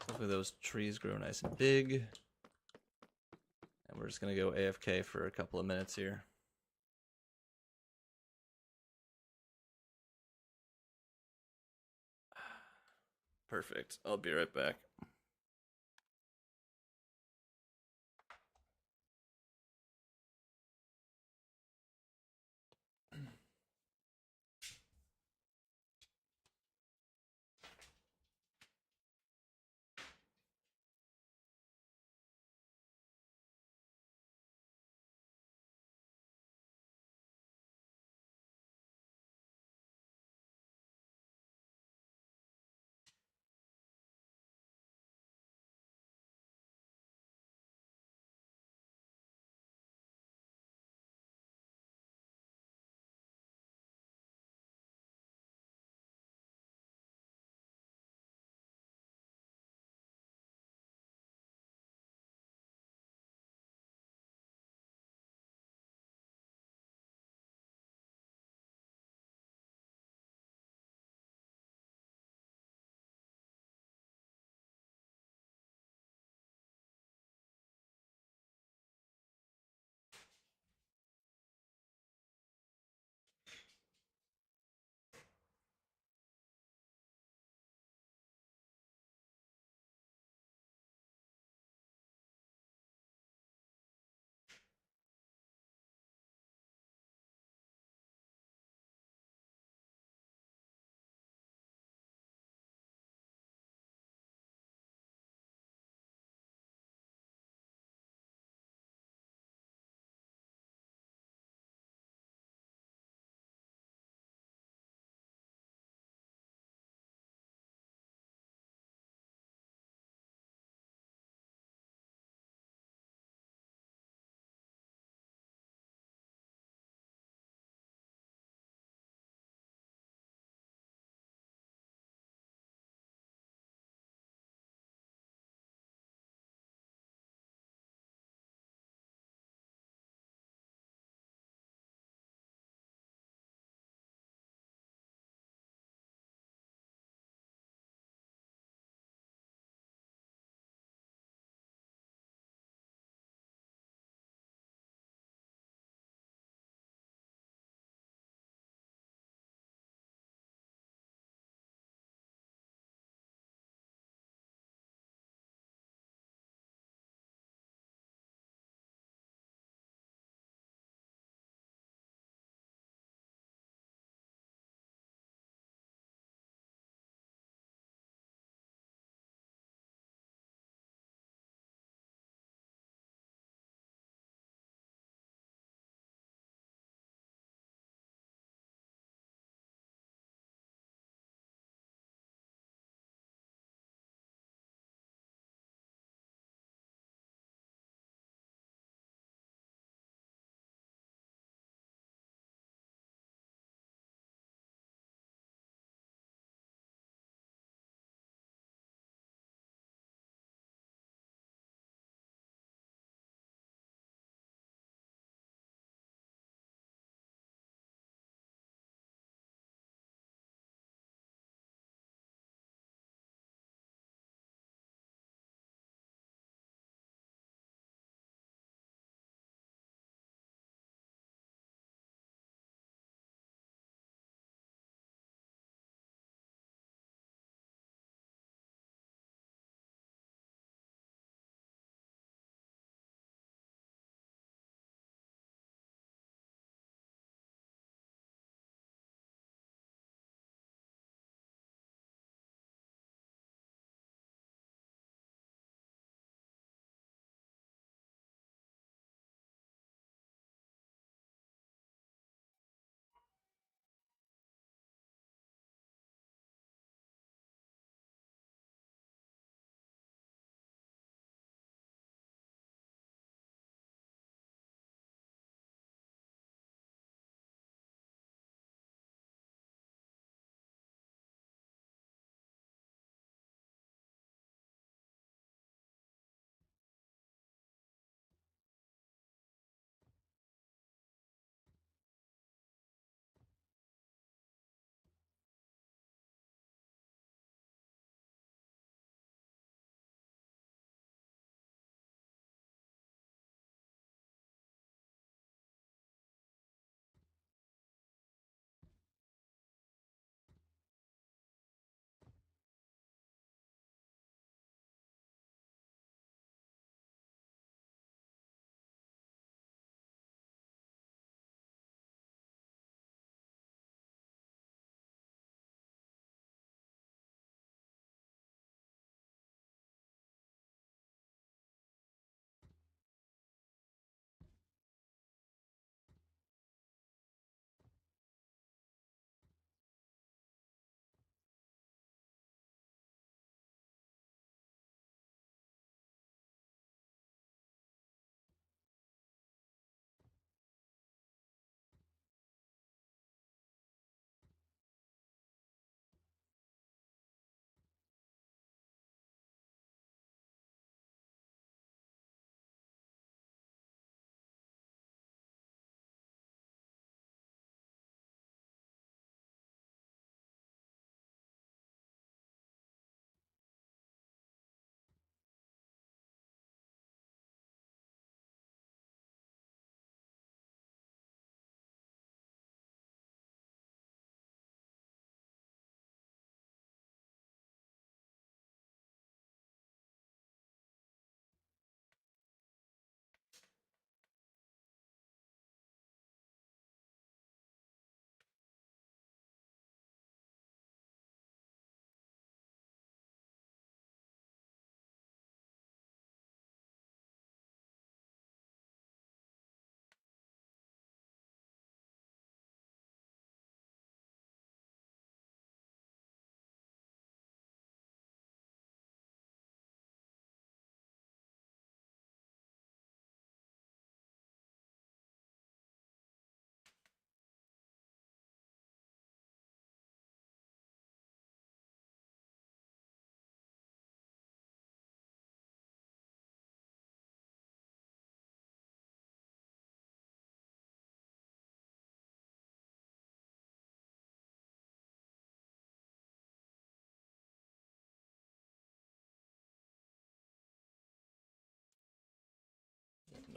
Hopefully those trees grow nice and big. And we're just gonna go AFK for a couple of minutes here. Perfect. I'll be right back.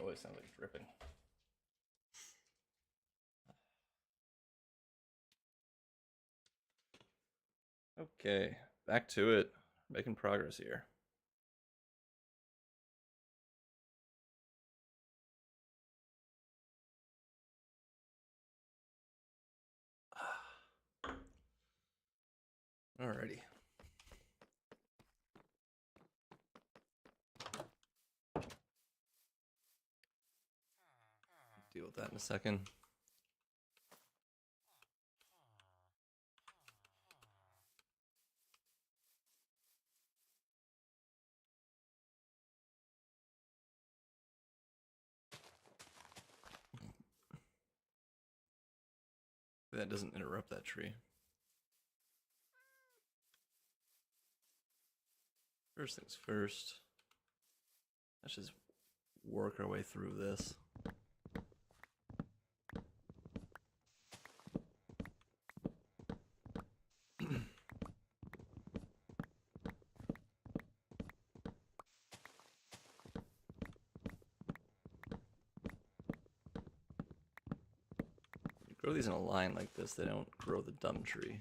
noise sounds like it's dripping. Okay, back to it. Making progress here. Alrighty. Deal with that in a second. That doesn't interrupt that tree. First things first. Let's just work our way through this. You grow these in a line like this, they don't grow the dumb tree.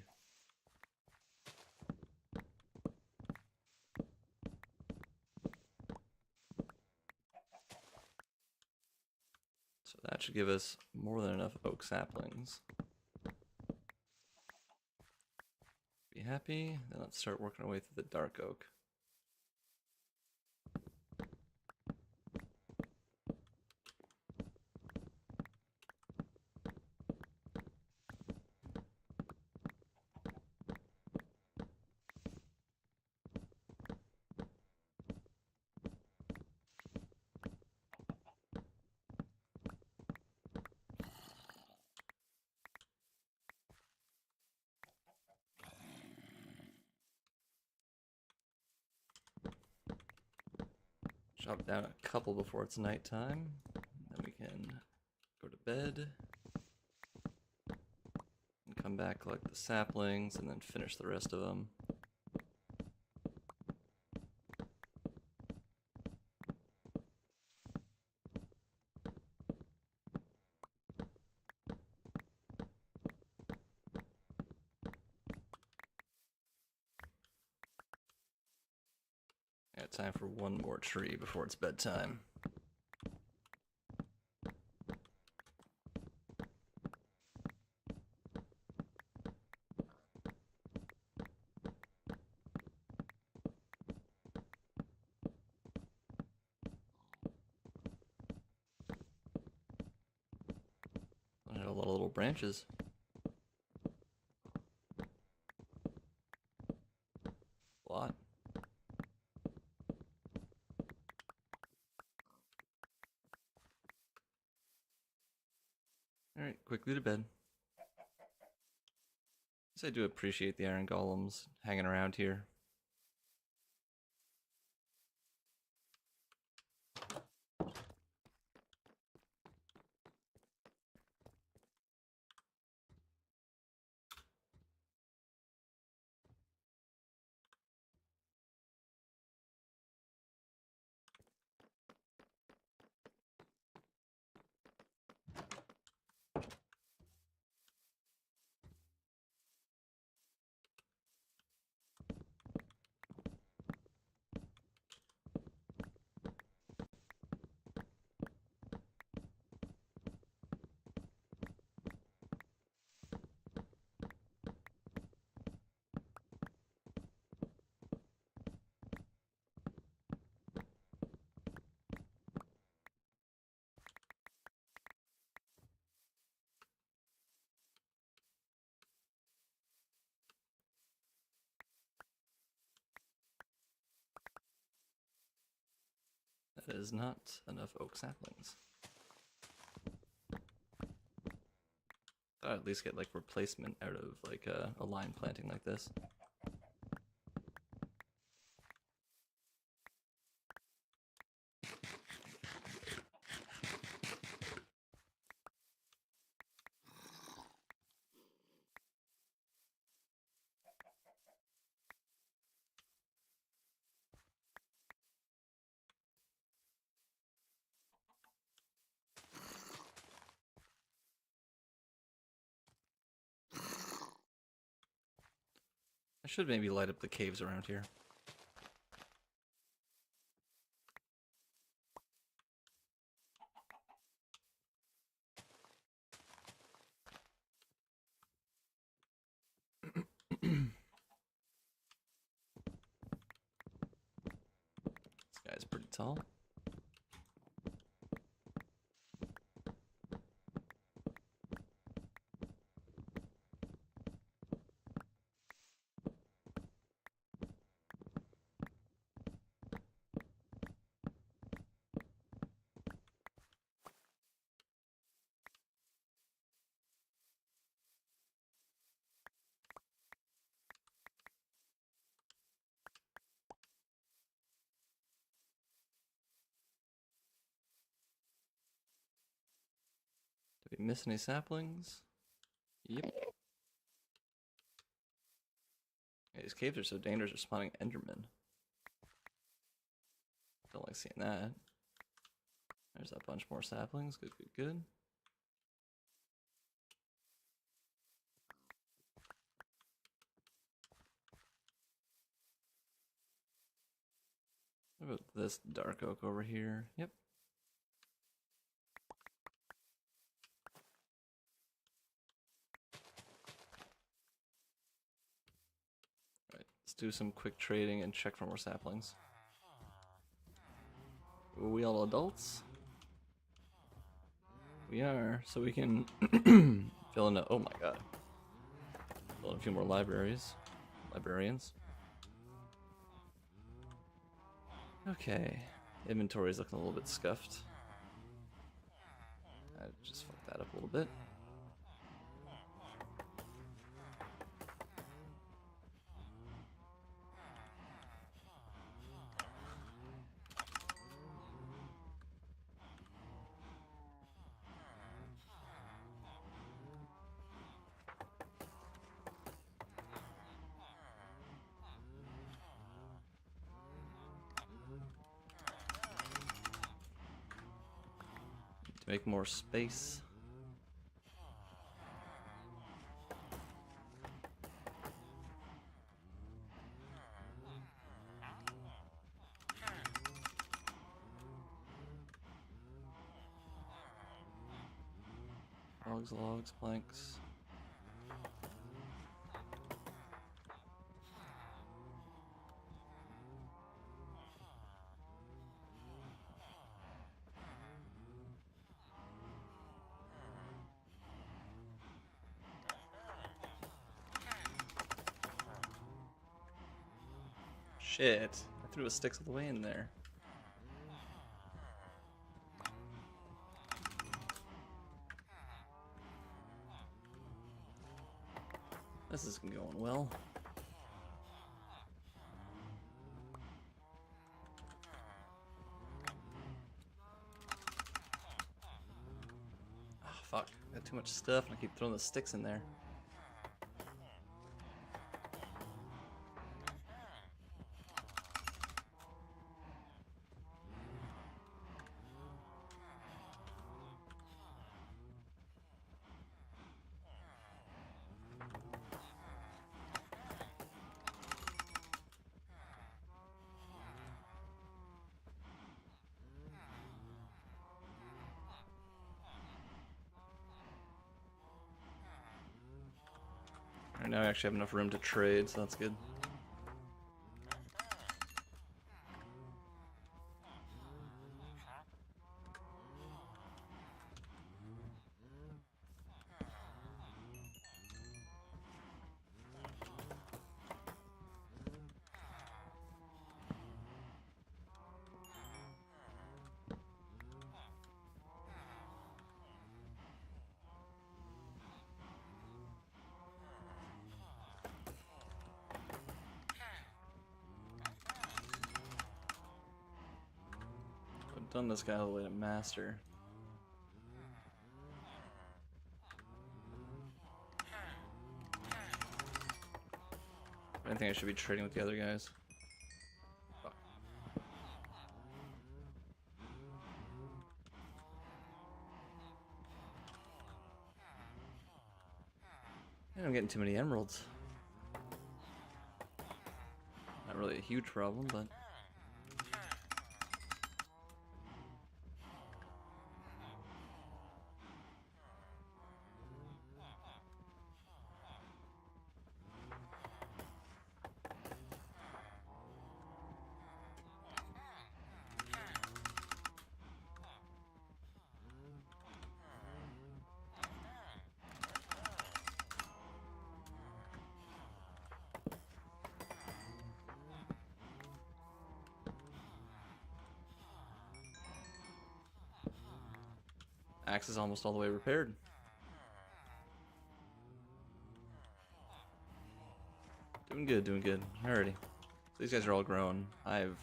So that should give us more than enough oak saplings. Be happy, then let's start working our way through the dark oak. Chop down a couple before it's nighttime. Then we can go to bed. And come back, collect the saplings, and then finish the rest of them. Got time for one more tree before it's bedtime. I have a lot of little branches. A lot. Alright, quickly to bed. I do appreciate the iron golems hanging around here. That is not enough oak saplings. I'd at least get like replacement out of like a line planting like this. should maybe light up the caves around here. This guy's pretty tall. Did we miss any saplings? Yep. Yeah, these caves are so dangerous, they're spawning Endermen. Don't like seeing that. There's a bunch more saplings. Good, good, good. What about this dark oak over here? Yep. Alright, let's do some quick trading and check for more saplings. Are we all adults? We are, so we can fill in a, oh my god. Fill in a few more libraries. Librarians. Okay. Inventory's looking a little bit scuffed. I just fucked that up a little bit. To make more space. Logs, planks. Shit, I threw a sticks all the way in there. This isn't going well. Ah, fuck. I got too much stuff and I keep throwing the sticks in there. Right now I actually have enough room to trade, so that's good. I've done this guy all the way to master. I think I should be trading with the other guys. Fuck. And I'm getting too many emeralds. Not really a huge problem, but... Axe is almost all the way repaired. Doing good, doing good. Alrighty. These guys are all grown. I have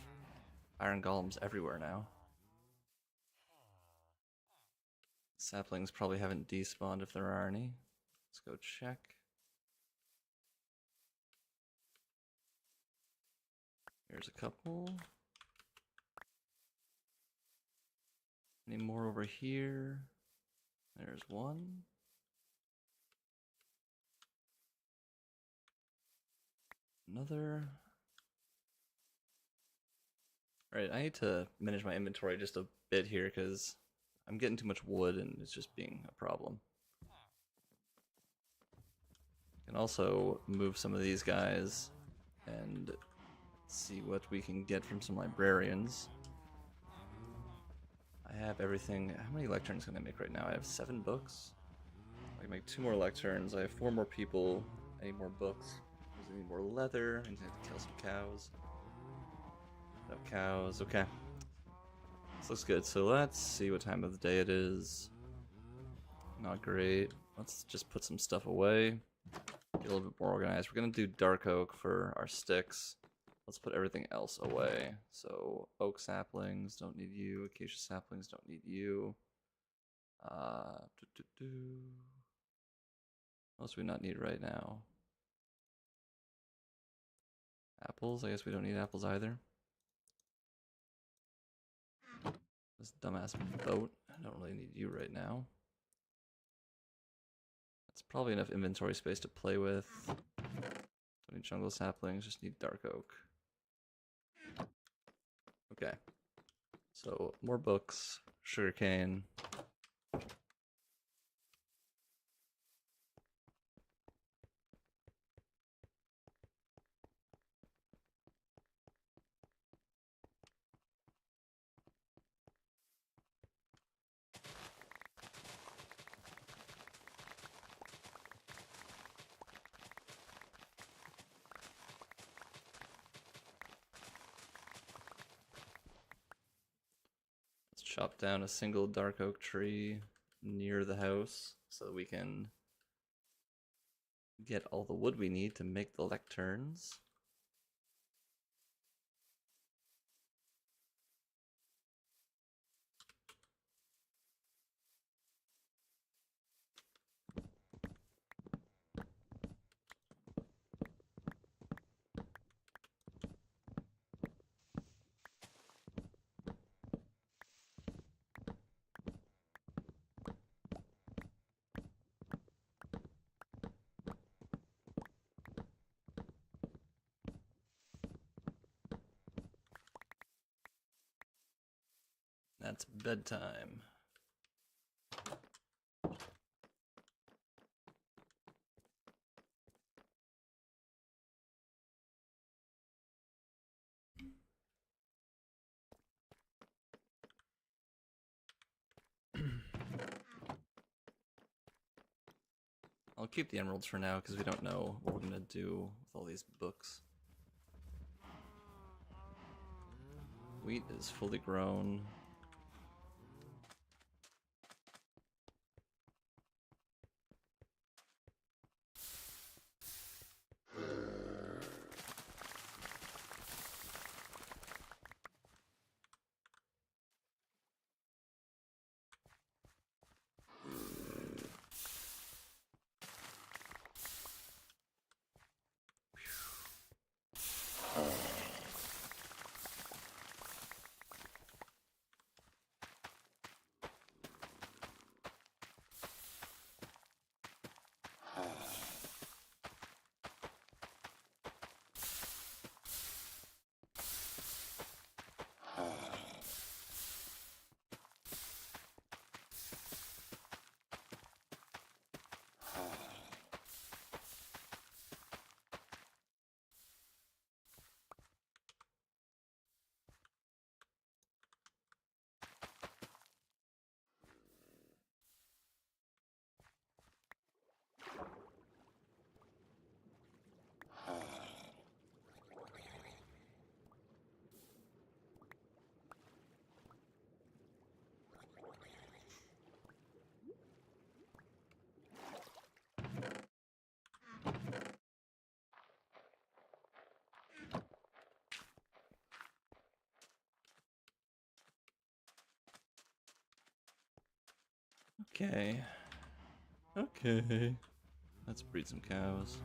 iron golems everywhere now. Saplings probably haven't despawned if there are any. Let's go check. Here's a couple. Any more over here? There's one. Another. Alright, I need to manage my inventory just a bit here because I'm getting too much wood and it's just being a problem. I can also move some of these guys and see what we can get from some librarians. I have everything. How many lecterns can I make right now? I have 7 books. I can make 2 more lecterns. I have 4 more people. I need more books. I need more leather. I need to kill some cows. No cows. Okay. This looks good. So let's see what time of the day it is. Not great. Let's just put some stuff away. Get a little bit more organized. We're going to do dark oak for our sticks. Let's put everything else away. So oak saplings don't need you. Acacia saplings don't need you. What else do we not need right now? Apples. I guess we don't need apples either. This dumbass boat. I don't really need you right now. That's probably enough inventory space to play with. Don't need jungle saplings, just need dark oak. Okay. So more books, sugarcane. Chop down a single dark oak tree near the house so that we can get all the wood we need to make the lecterns. That's bedtime. I'll keep the emeralds for now because we don't know what we're gonna do with all these books. Wheat is fully grown. Okay. Okay. Let's breed some cows.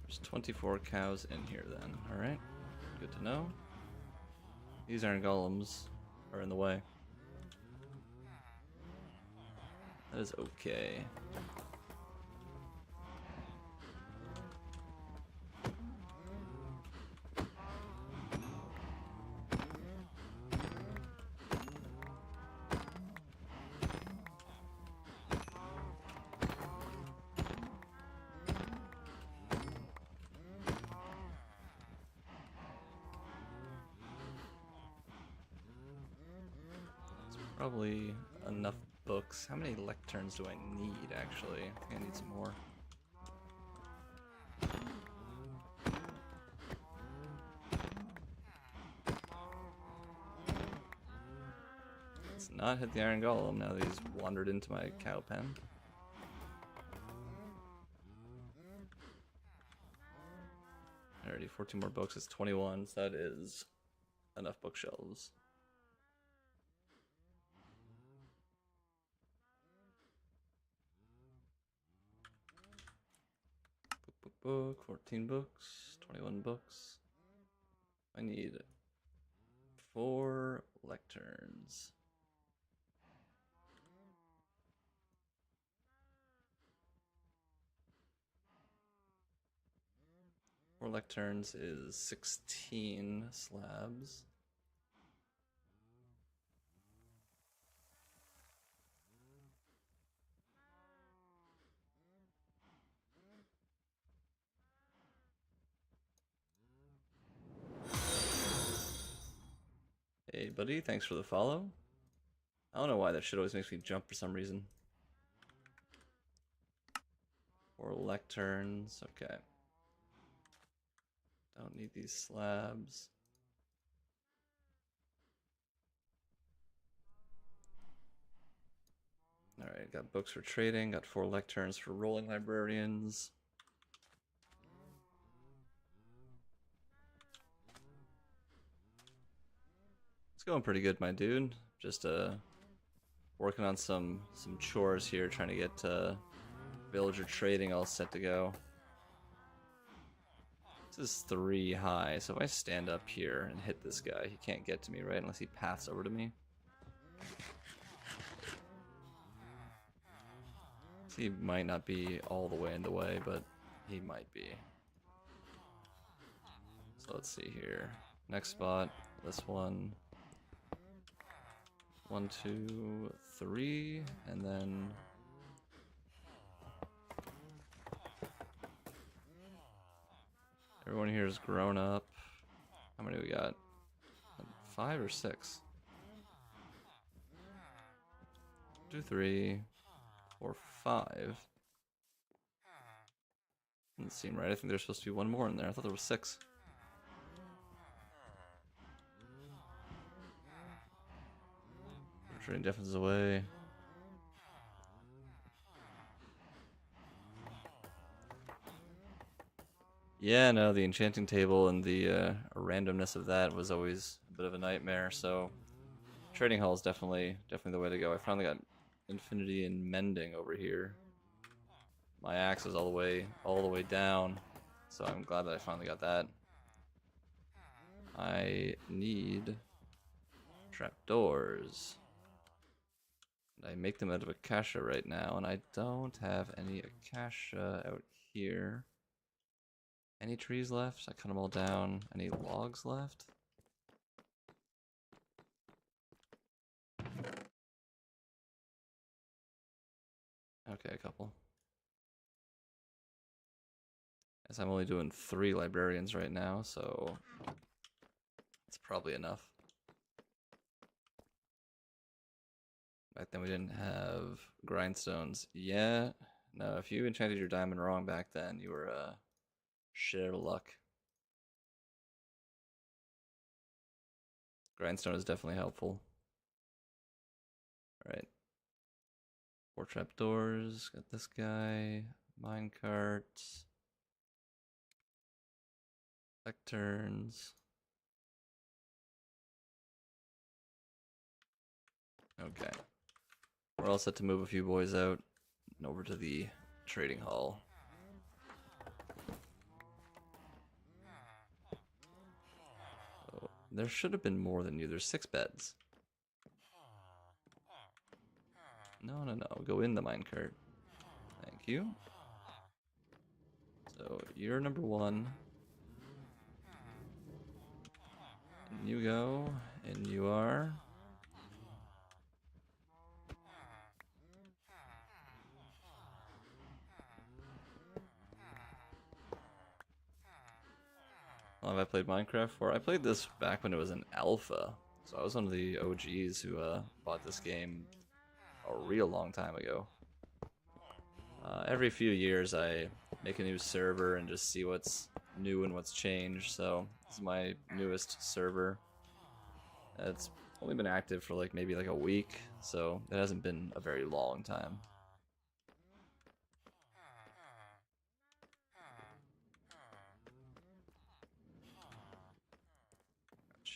There's 24 cows in here then. Alright. Good to know. These iron golems are in the way. That is okay. Probably enough books. How many lecterns do I need, actually? I think I need some more. Let's not hit the iron golem now that he's wandered into my cow pen. Alrighty, 14 more books is 21, so that is enough bookshelves. Book, 14 books, 21 books. I need 4 lecterns. Four lecterns is 16 slabs. Hey buddy, thanks for the follow. I don't know why that shit always makes me jump for some reason. 4 lecterns, okay. Don't need these slabs. Alright, got books for trading, got 4 lecterns for rolling librarians. It's going pretty good, my dude. Just working on some chores here, trying to get villager trading all set to go. This is 3 high, so if I stand up here and hit this guy, he can't get to me, right? Unless he paths over to me. He might not be all the way in the way, but he might be. So let's see here. Next spot, this one. 1, 2, 3, and then everyone here is grown up. How many we got? 5 or 6? 2, 3, 4, 5. Doesn't seem right. I think there's supposed to be one more in there. I thought there was 6. Trading defenses away. Yeah, no, the enchanting table and the randomness of that was always a bit of a nightmare. So trading hall is definitely the way to go. I finally got infinity and mending over here. My axe is all the way down, so I'm glad that I finally got that. I need trapdoors. I make them out of acacia right now, and I don't have any acacia out here. Any trees left? I cut them all down. Any logs left? Okay, a couple. As I'm only doing 3 librarians right now, so it's probably enough. Back then we didn't have grindstones. Yeah, no, if you enchanted your diamond wrong back then, you were shit out of luck. Grindstone is definitely helpful. Alright. 4 trapdoors. Got this guy. Minecart. Lecterns. Okay. We're all set to move a few boys out and over to the trading hall. So, there should have been more than you. There's 6 beds. No, no, no. Go in the minecart. Thank you. So, you're number 1. And you go, and you are... How long have I played Minecraft for? I played this back when it was an alpha. So I was one of the OGs who bought this game a real long time ago. Every few years I make a new server and just see what's new and what's changed. So this is my newest server. It's only been active for like maybe like a week, so it hasn't been a very long time.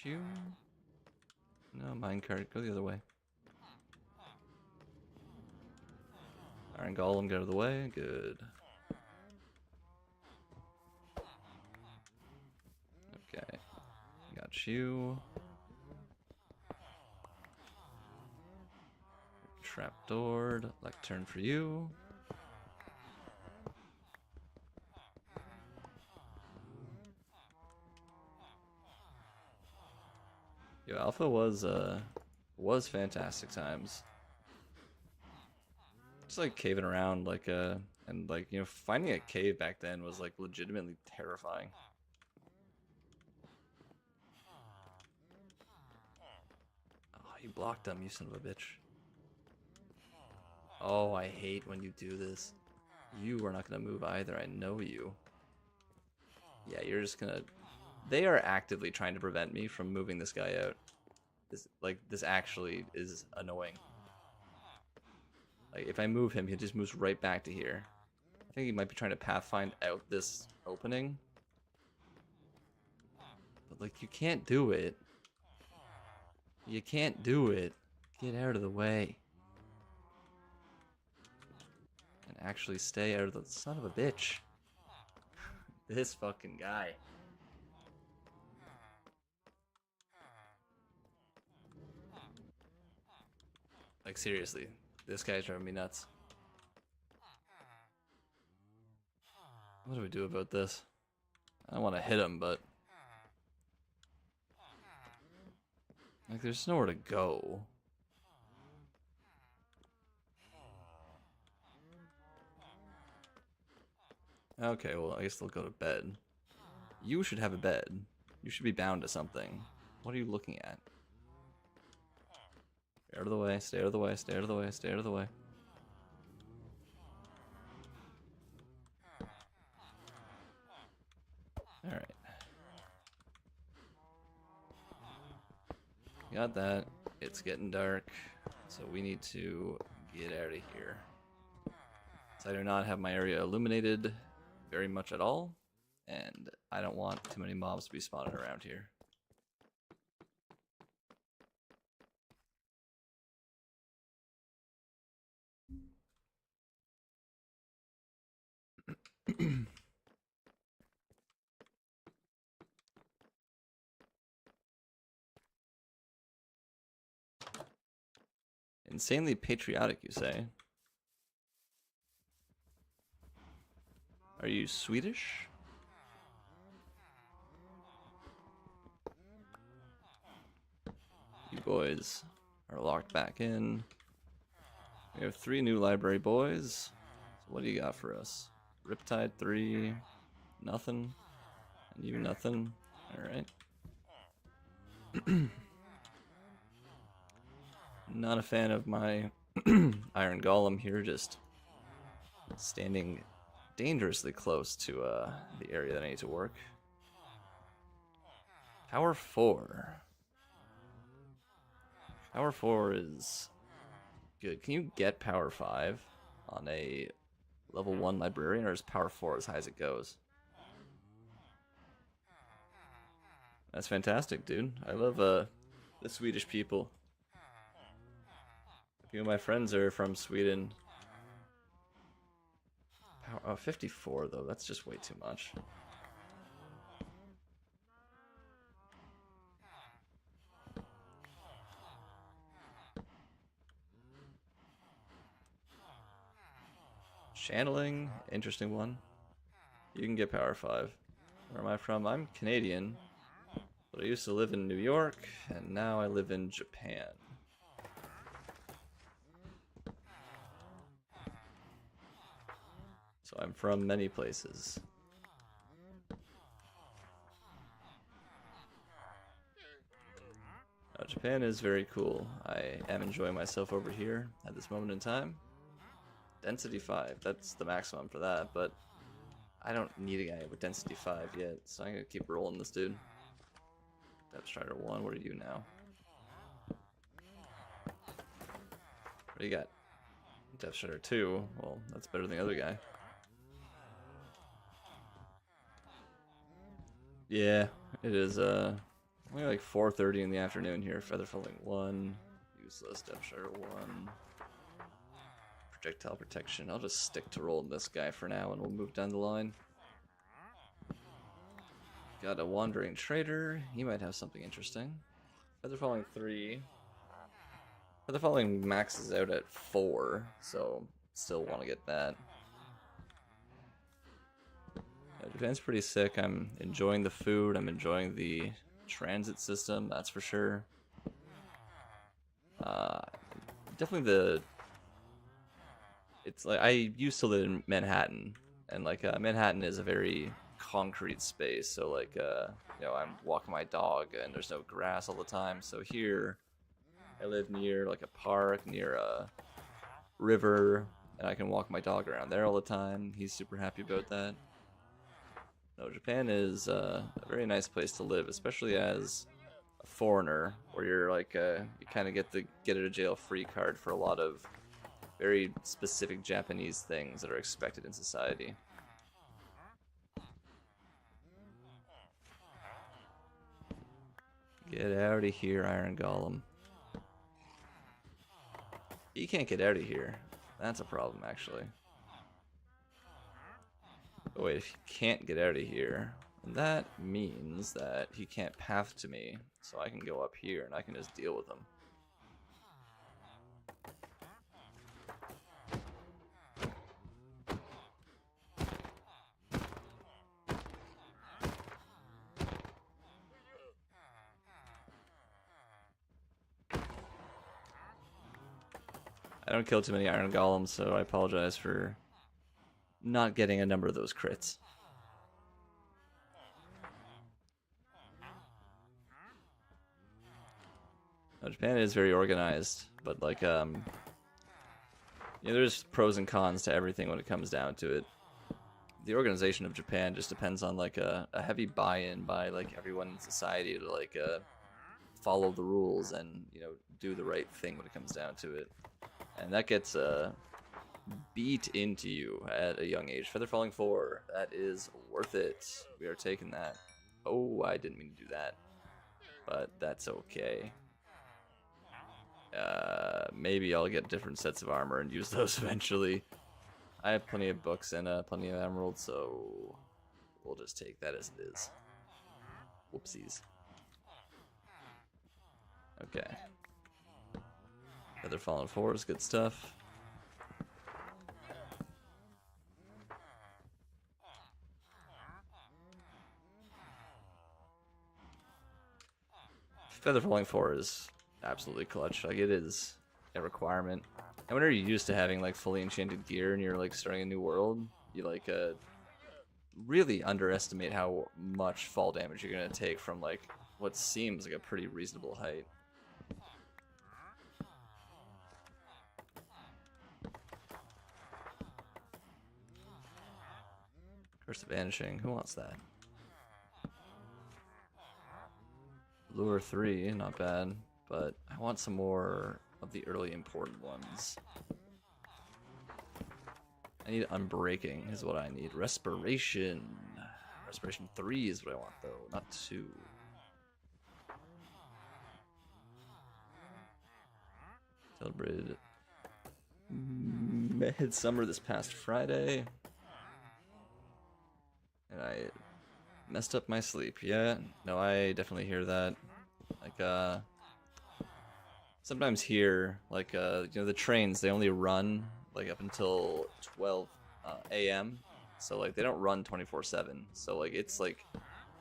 Got you. No, minecart, go the other way. Iron Golem, get out of the way, good. Okay, got you. Trapdoored, lectern for you. Yo, Alpha was fantastic times. Just like caving around like and like, you know, finding a cave back then was like legitimately terrifying. Oh, you blocked them, you son of a bitch. Oh, I hate when you do this. You are not gonna move either, I know you. Yeah, you're just gonna... They are actively trying to prevent me from moving this guy out. This actually is annoying. Like, if I move him, he just moves right back to here. I think he might be trying to pathfind out this opening. But, like, you can't do it. You can't do it. Get out of the way. And actually stay out of the... Son of a bitch. This fucking guy. Like, seriously. This guy's driving me nuts. What do we do about this? I don't want to hit him, but... Like, there's nowhere to go. Okay, well, I guess they'll go to bed. You should have a bed. You should be bound to something. What are you looking at? Stay out of the way, stay out of the way, stay out of the way, stay out of the way. Alright. Got that. It's getting dark, so we need to get out of here. So I do not have my area illuminated very much at all, and I don't want too many mobs to be spawning around here. Insanely patriotic, you say? Are you Swedish? You boys are locked back in. We have 3 new library boys. So what do you got for us? Riptide 3, nothing, and you nothing. Alright. Not a fan of my Iron Golem here, just standing dangerously close to the area that I need to work. Power 4. Power 4 is good. Can you get Power 5 on a level 1 librarian, or is Power 4 as high as it goes? That's fantastic, dude. I love the Swedish people. A few of my friends are from Sweden. Oh, 54 though, that's just way too much. Channeling, interesting one. You can get Power 5. Where am I from? I'm Canadian, but I used to live in New York, and now I live in Japan. So I'm from many places. Japan is very cool. I am enjoying myself over here at this moment in time. Density 5, that's the maximum for that, but I don't need a guy with density 5 yet, so I'm gonna keep rolling this dude. Depth Strider 1, what are you now? What do you got? Depth Strider 2, well, that's better than the other guy. Yeah, it is only like 4:30 in the afternoon here. Feather Falling 1, useless. Depth Strider 1. Projectile protection. I'll just stick to rolling this guy for now and we'll move down the line. Got a Wandering Trader. He might have something interesting. Feather Falling 3. Feather Falling maxes out at 4, so still want to get that. Japan's pretty sick. I'm enjoying the food. I'm enjoying the transit system, that's for sure. Definitely it's like I used to live in Manhattan, and like Manhattan is a very concrete space, so like you know, I'm walking my dog and there's no grass all the time. So here I live near like a park, near a river, and I can walk my dog around there all the time. He's super happy about that. No, Japan is a very nice place to live, especially as a foreigner, where you're like you kind of get the get out of jail free card for a lot of very specific Japanese things that are expected in society. Get out of here, Iron Golem. He can't get out of here. That's a problem, actually. Oh, wait, if he can't get out of here, that means that he can't path to me, so I can go up here and I can just deal with him. I don't kill too many Iron Golems, so I apologize for not getting a number of those crits. Now, Japan is very organized, but like you know, there's pros and cons to everything when it comes down to it. The organization of Japan just depends on like a heavy buy-in by like everyone in society to like follow the rules and, you know, do the right thing when it comes down to it. And that gets beat into you at a young age. Feather Falling 4, that is worth it. We are taking that. Oh, I didn't mean to do that, but that's okay. Maybe I'll get different sets of armor and use those eventually. I have plenty of books and plenty of emeralds, so we'll just take that as it is. Whoopsies. Okay. Feather Fallen 4 is good stuff. Feather Falling 4 is absolutely clutch. Like, it is a requirement. And whenever you're used to having like fully enchanted gear and you're like starting a new world, you like really underestimate how much fall damage you're gonna take from like what seems like a pretty reasonable height. Curse of Vanishing, who wants that? Lure 3, not bad, but I want some more of the early important ones. I need Unbreaking is what I need. Respiration. Respiration 3 is what I want though, not 2. Celebrated Midsummer this past Friday. And I messed up my sleep. Yeah, no, I definitely hear that. Like, sometimes here, like, you know, the trains, they only run, like, up until 12 a.m. So, like, they don't run 24/7. So, like, it's, like,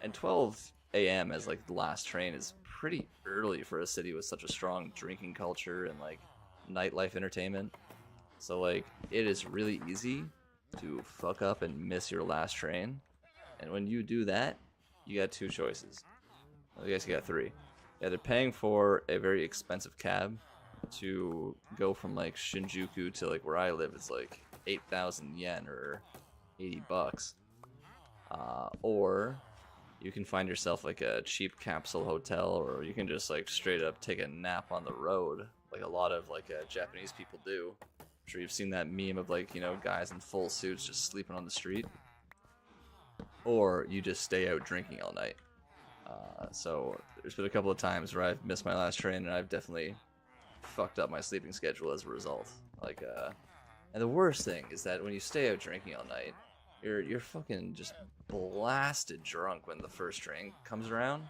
and 12 a.m. as, like, the last train is pretty early for a city with such a strong drinking culture and, like, nightlife entertainment. So, like, it is really easy to fuck up and miss your last train. And when you do that, you got two choices. Well, I guess you got three. Yeah, they're paying for a very expensive cab to go from like Shinjuku to like where I live. It's like 8,000 yen or $80. Or you can find yourself like a cheap capsule hotel, or you can just like straight up take a nap on the road, like a lot of like Japanese people do. I'm sure you've seen that meme of like, you know, guys in full suits just sleeping on the street. Or you just stay out drinking all night. So there's been a couple of times where I've missed my last train, and I've definitely fucked up my sleeping schedule as a result. Like, and the worst thing is that when you stay out drinking all night, you're fucking just blasted drunk when the first train comes around,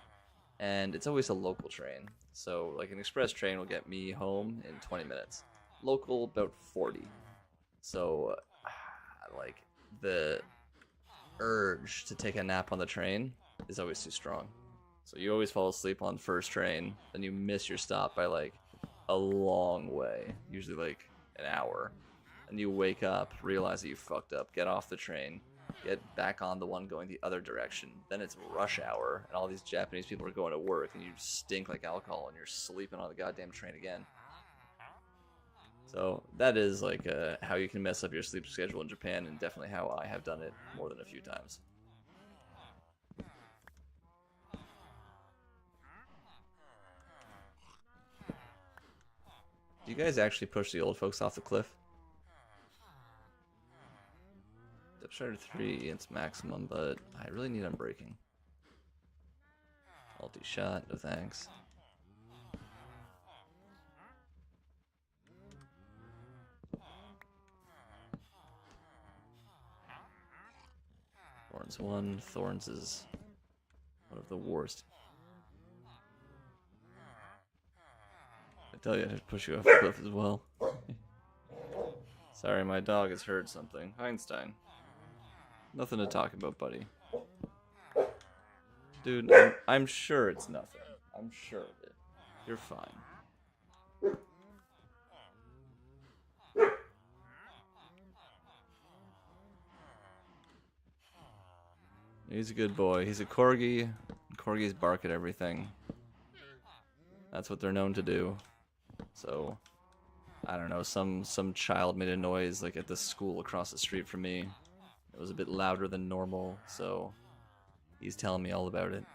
and it's always a local train. So like an express train will get me home in 20 minutes, local about 40. So like the urge to take a nap on the train is always too strong. So you always fall asleep on first train, then you miss your stop by like a long way, usually like an hour. And you wake up, realize that you fucked up, get off the train, get back on the one going the other direction. Then it's rush hour, and all these Japanese people are going to work, and you stink like alcohol, and you're sleeping on the goddamn train again. So that is like how you can mess up your sleep schedule in Japan, and definitely how I have done it more than a few times. Do you guys actually push the old folks off the cliff? Depth 3, it's maximum, but I really need Unbreaking. Multi-shot, no thanks. Thorns 1. Thorns is one of the worst. I tell you, I'd push you off the cliff as well. Sorry, my dog has heard something. Einstein. Nothing to talk about, buddy. Dude, I'm sure it's nothing. I'm sure of it. You're fine. He's a good boy. He's a corgi. Corgis bark at everything. That's what they're known to do. So, I don't know, some child made a noise like at the school across the street from me. It was a bit louder than normal, so he's telling me all about it.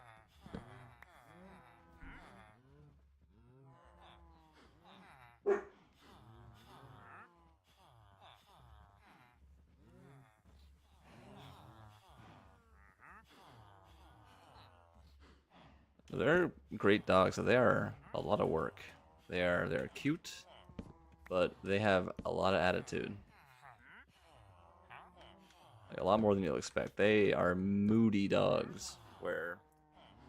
They're great dogs. They are a lot of work. They're cute, but they have a lot of attitude. Like, a lot more than you'll expect. They are moody dogs, where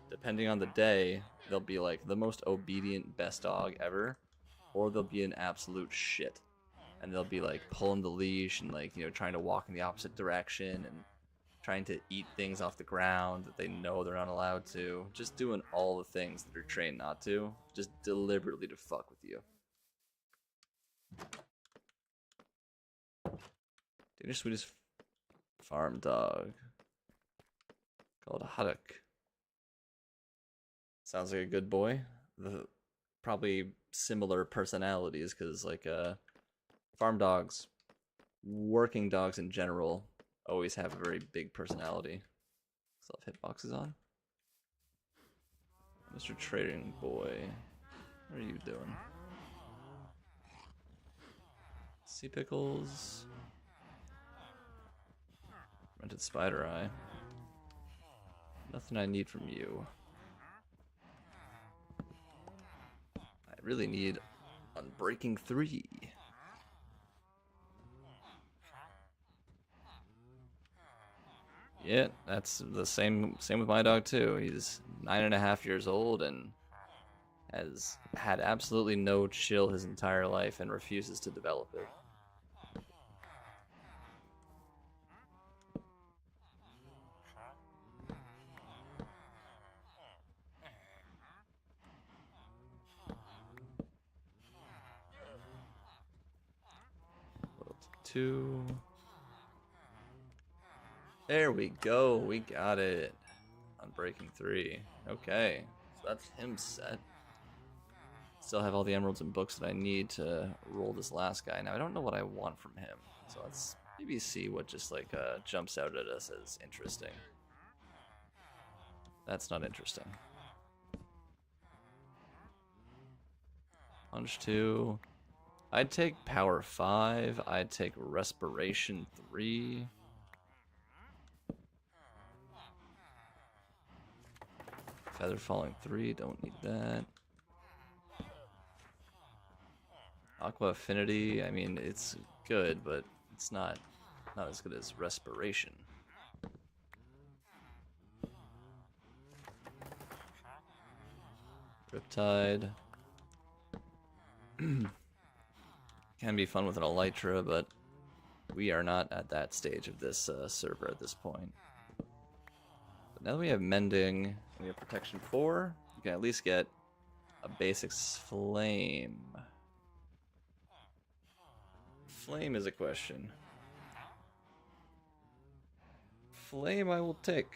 depending on the day, they'll be like the most obedient best dog ever, or they'll be an absolute shit. And they'll be like pulling the leash and like, you know, trying to walk in the opposite direction and trying to eat things off the ground that they know they're not allowed to. Just doing all the things that they're trained not to, just deliberately to fuck with you. Danish Swedish farm dog called Haddock. Sounds like a good boy. Probably similar personalities, because like farm dogs, working dogs in general, always have a very big personality. Still have hitboxes on. Mr. Trading Boy. What are you doing? Sea pickles. Rented spider eye. Nothing I need from you. I really need Unbreaking 3. Yeah, that's the same with my dog too. He's 9.5 years old and has had absolutely no chill his entire life and refuses to develop it. Two. There we go. We got it. Unbreaking 3. Okay, so that's him set. Still have all the emeralds and books that I need to roll this last guy. Now I don't know what I want from him, so let's maybe see what just like jumps out at us as interesting. That's not interesting. Punch 2. I'd take power 5. I'd take respiration 3. Feather falling 3. Don't need that. Aqua affinity. I mean, it's good, but it's not as good as respiration. Riptide. Can be fun with an Elytra, but we are not at that stage of this server at this point. But now that we have Mending and we have Protection 4, you can at least get a basics Flame. Flame is a question. Flame I will take.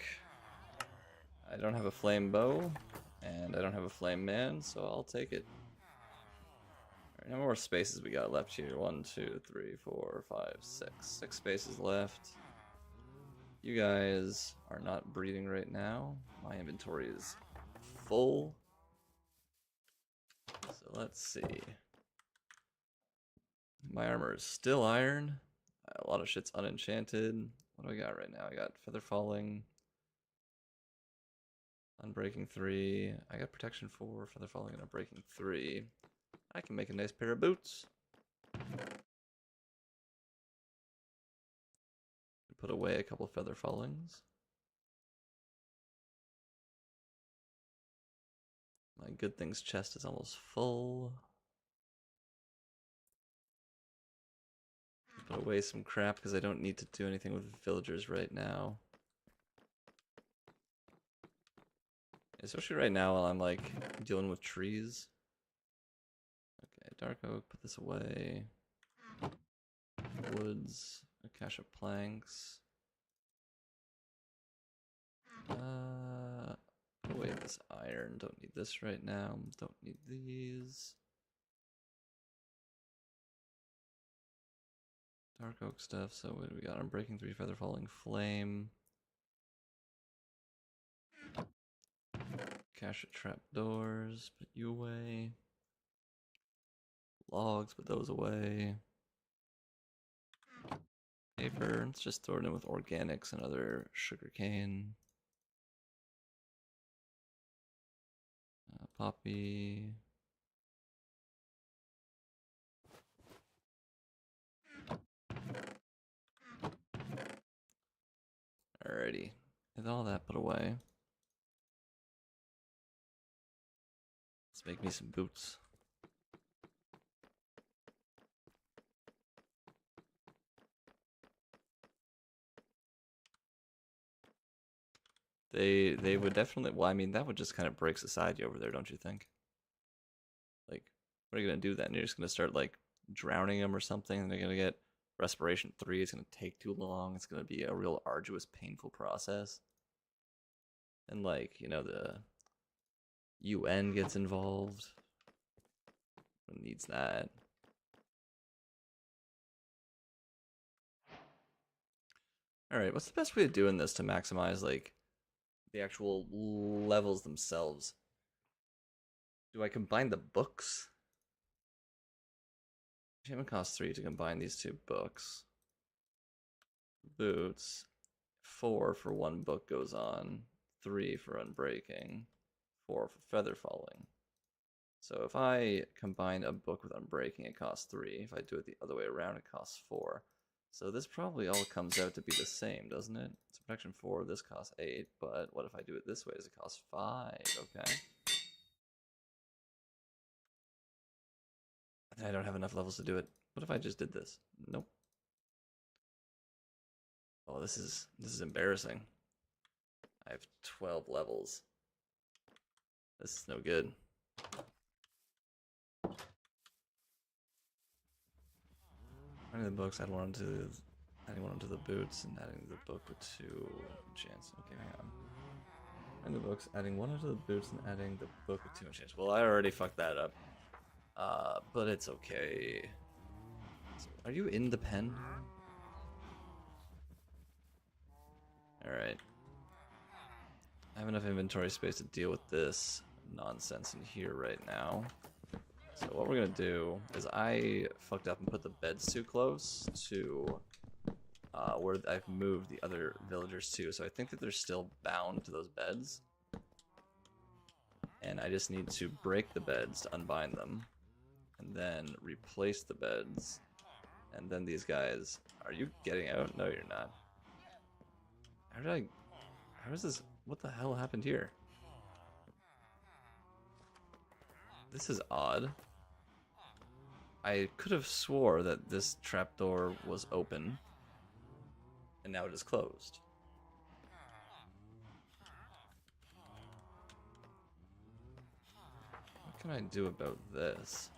I don't have a Flame Bow, and I don't have a Flame Man, so I'll take it. Alright, how many more spaces we got left here? 1, 2, 3, 4, 5, 6. 6 spaces left. You guys are not breathing right now. My inventory is full. So let's see. My armor is still iron. A lot of shit's unenchanted. What do I got right now? I got Feather Falling, Unbreaking 3. I got Protection 4, Feather Falling, and Unbreaking 3. I can make a nice pair of boots. Put away a couple Feather Fallings. My good things chest is almost full. Put away some crap because I don't need to do anything with villagers right now. Especially right now while I'm like dealing with trees. Okay, Dark Oak, put this away. Woods, a cache of planks. Put away this iron, don't need this right now. Don't need these. Dark Oak stuff, so what do we got? Unbreaking 3, Feather Falling, Flame. Cache of trapdoors, put you away. Logs, put those away. Paper, let's just throw it in with organics and other sugarcane. Poppy. Alrighty, get all that put away. Let's make me some boots. They would definitely. Well, I mean, that would just kind of break society over there, don't you think? Like, what are you gonna do then? You're just gonna start like drowning them or something, and they're gonna get respiration 3. It's gonna take too long. It's gonna be a real arduous, painful process. And like, you know, the UN gets involved. Who needs that? Alright, what's the best way of doing this to maximize like the actual levels themselves? Do I combine the books? Enchantment costs 3 to combine these two books. Boots. 4 for one book goes on. 3 for unbreaking. 4 for feather falling. So if I combine a book with unbreaking, it costs 3. If I do it the other way around, it costs 4. So this probably all comes out to be the same, doesn't it? It's protection 4, this costs 8, but what if I do it this way? Does it cost 5? Okay. I don't have enough levels to do it. What if I just did this? Nope. Oh, this is embarrassing. I have 12 levels. This is no good. Adding the books, adding one onto the boots, and adding the book with 2 enchants. Okay, hang on. Adding the books, adding one onto the boots, and adding the book with 2 enchants. Well, I already fucked that up. But it's okay. So, are you in the pen? Alright. I have enough inventory space to deal with this nonsense in here right now. So what we're gonna do is I fucked up and put the beds too close to where I've moved the other villagers to. So I think that they're still bound to those beds. And I just need to break the beds to unbind them. And then replace the beds. And then these guys... Are you getting out? No, you're not. How is this... What the hell happened here? This is odd. I could have swore that this trapdoor was open. And now it is closed. What can I do about this?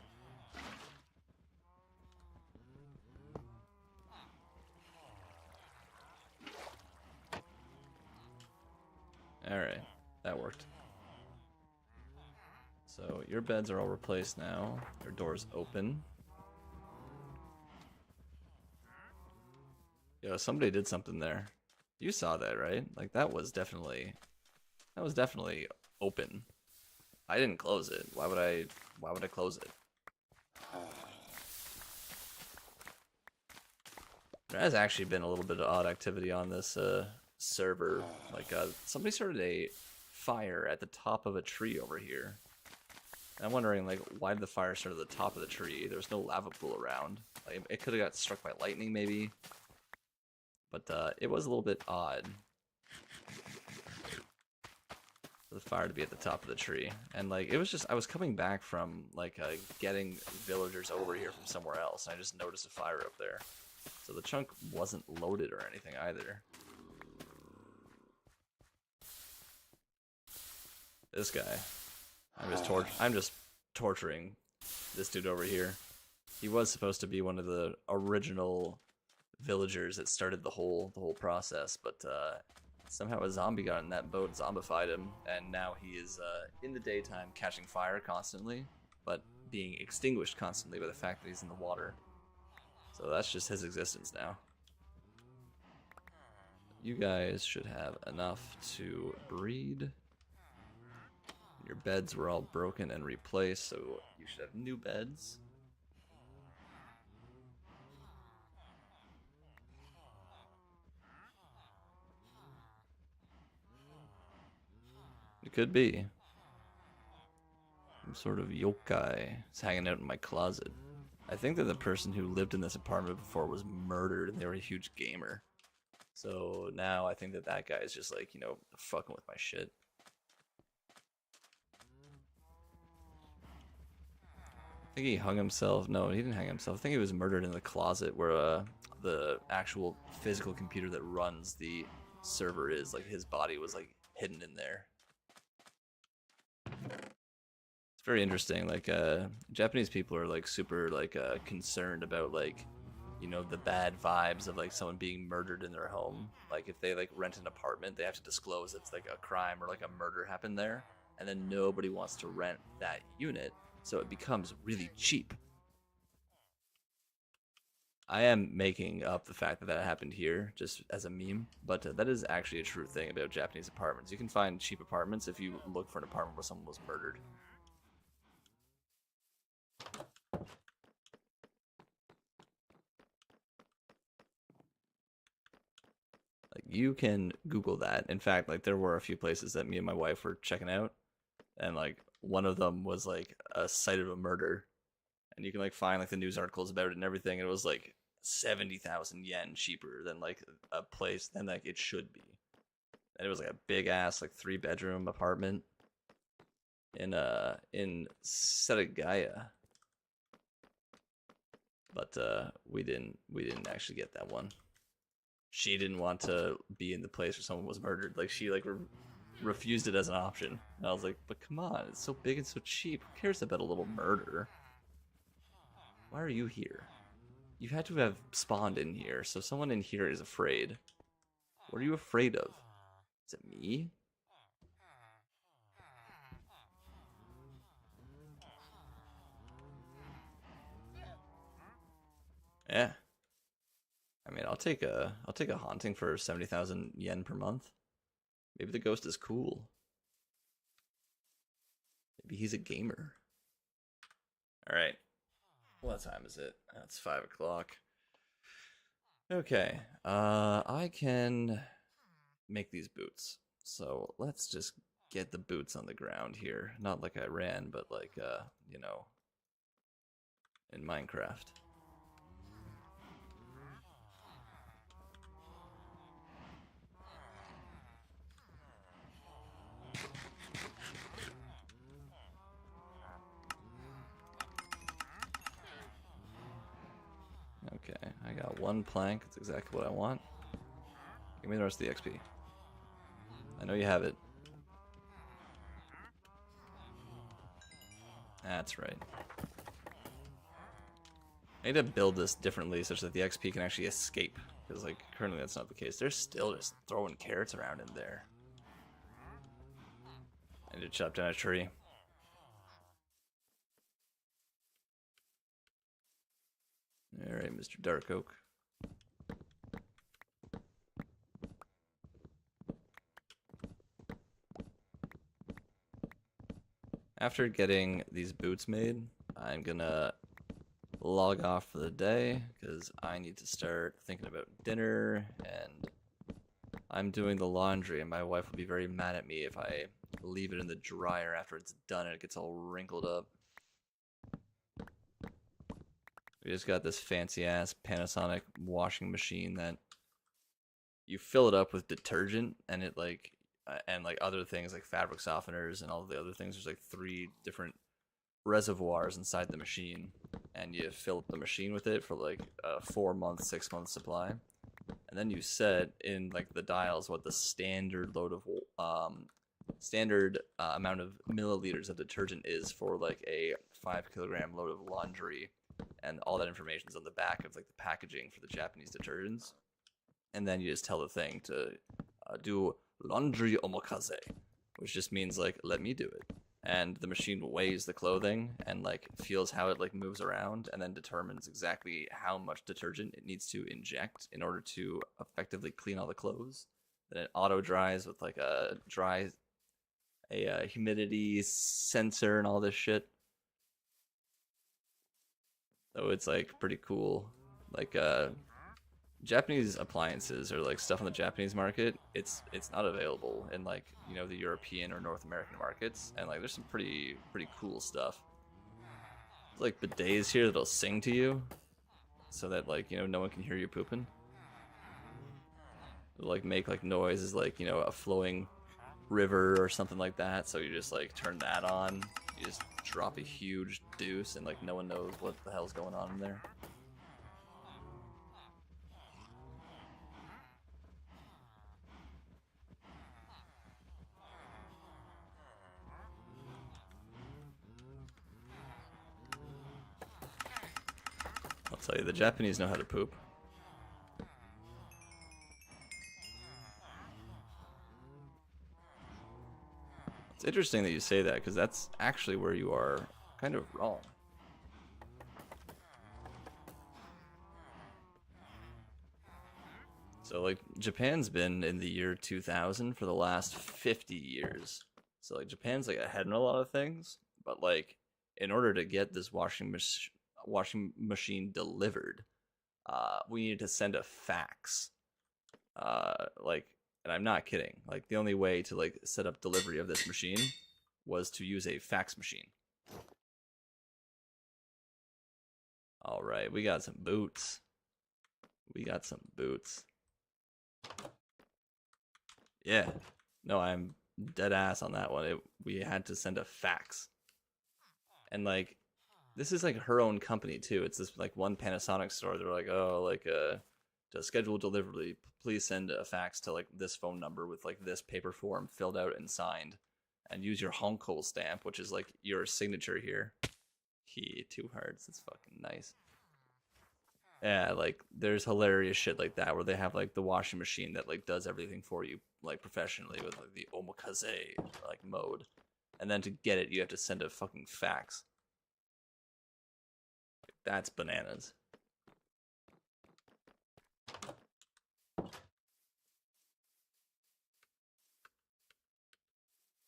Alright, that worked. So your beds are all replaced now. Your door's open. Yo, somebody did something there. You saw that, right? Like that was definitely open. I didn't close it. Why would I close it? There has actually been a little bit of odd activity on this server. Like somebody started a fire at the top of a tree over here. And I'm wondering, like, why did the fire start at the top of the tree? There was no lava pool around. Like, it could have got struck by lightning, maybe. But it was a little bit odd for the fire to be at the top of the tree. And, like, it was just, I was coming back from, like, getting villagers over here from somewhere else. And I just noticed a fire up there. So the chunk wasn't loaded or anything either. This guy. I'm just torturing this dude over here. He was supposed to be one of the original villagers that started the whole process, but somehow a zombie got in that boat, zombified him, and now he is in the daytime catching fire constantly, but being extinguished constantly by the fact that he's in the water. So that's just his existence now. You guys should have enough to breed. Your beds were all broken and replaced, so you should have new beds. It could be. Some sort of yokai is hanging out in my closet. I think that the person who lived in this apartment before was murdered and they were a huge gamer. So now I think that that guy is just like, you know, fucking with my shit. I think he hung himself. No, he didn't hang himself. I think he was murdered in the closet where the actual physical computer that runs the server is. Like his body was like hidden in there. It's very interesting. Like Japanese people are like super like concerned about like, you know, the bad vibes of like someone being murdered in their home. Like if they like rent an apartment, they have to disclose it's like a crime or like a murder happened there, and then nobody wants to rent that unit. So it becomes really cheap. I am making up the fact that that happened here just as a meme, but that is actually a true thing about Japanese apartments. You can find cheap apartments if you look for an apartment where someone was murdered. you can Google that. In fact, like there were a few places that me and my wife were checking out, and like one of them was like a site of a murder, and you can like find like the news articles about it and everything. And it was like 70,000 yen cheaper than like a place than like it should be. And it was like a big ass like 3-bedroom apartment in Setagaya. But we didn't actually get that one. She didn't want to be in the place where someone was murdered. Like she like refused it as an option. And I was like, but come on, it's so big and so cheap. Who cares about a little murder? Why are you here? You had to have spawned in here, so someone in here is afraid. What are you afraid of? Is it me? Yeah. I mean, I'll take a haunting for 70,000 yen per month. Maybe the ghost is cool. Maybe he's a gamer. All right. What time is it? It's 5 o'clock. Okay. I can make these boots. So let's just get the boots on the ground here. Not like I ran, but like you know, in Minecraft. Okay, I got one plank. That's exactly what I want. Give me the rest of the XP. I know you have it. That's right. I need to build this differently such that the XP can actually escape. Because, like, currently that's not the case. They're still just throwing carrots around in there. I need to chop down a tree. Alright, Mr. Dark Oak. After getting these boots made, I'm gonna log off for the day because I need to start thinking about dinner, and I'm doing the laundry, and my wife will be very mad at me if I leave it in the dryer after it's done and it gets all wrinkled up. We just got this fancy ass Panasonic washing machine that you fill it up with detergent, and it like and like other things like fabric softeners and all the other things. There's like 3 different reservoirs inside the machine, and you fill up the machine with it for like a 4-month, 6-month supply, and then you set in like the dials what the standard load of amount of milliliters of detergent is for like a 5-kilogram load of laundry, and all that information is on the back of like the packaging for the Japanese detergents. And then you just tell the thing to do laundry omokaze, which just means like let me do it. And the machine weighs the clothing and like feels how it like moves around, and then determines exactly how much detergent it needs to inject in order to effectively clean all the clothes. Then it auto dries with like a humidity sensor and all this shit. So it's like pretty cool. Like Japanese appliances or like stuff on the Japanese market, it's not available in like, you know, the European or North American markets. And like there's some pretty cool stuff. There's like bidets here that'll sing to you so that like, you know, no one can hear you pooping. It'll like make like noises like, you know, a flowing river or something like that. So you just like turn that on, you just drop a huge deuce, and like no one knows what the hell's going on in there. I'll tell you, the Japanese know how to poop. It's interesting that you say that, because that's actually where you are kind of wrong. So, like, Japan's been in the year 2000 for the last 50 years. So, like, Japan's, like, ahead in a lot of things. But, like, in order to get this washing machine delivered, we needed to send a fax. Like, and I'm not kidding. Like, the only way to like set up delivery of this machine was to use a fax machine. All right, we got some boots. We got some boots. Yeah. No, I'm dead ass on that one. We had to send a fax. And like this is like her own company too. It's this like one Panasonic store. They're like, "Oh, like to schedule delivery, please send a fax to like this phone number with like this paper form filled out and signed and use your Honko stamp, which is like your signature here." He 2 hearts. It's fucking nice. Yeah, like there's hilarious shit like that where they have like the washing machine that like does everything for you like professionally with like the omakase like mode, and then to get it you have to send a fucking fax. Like, that's bananas.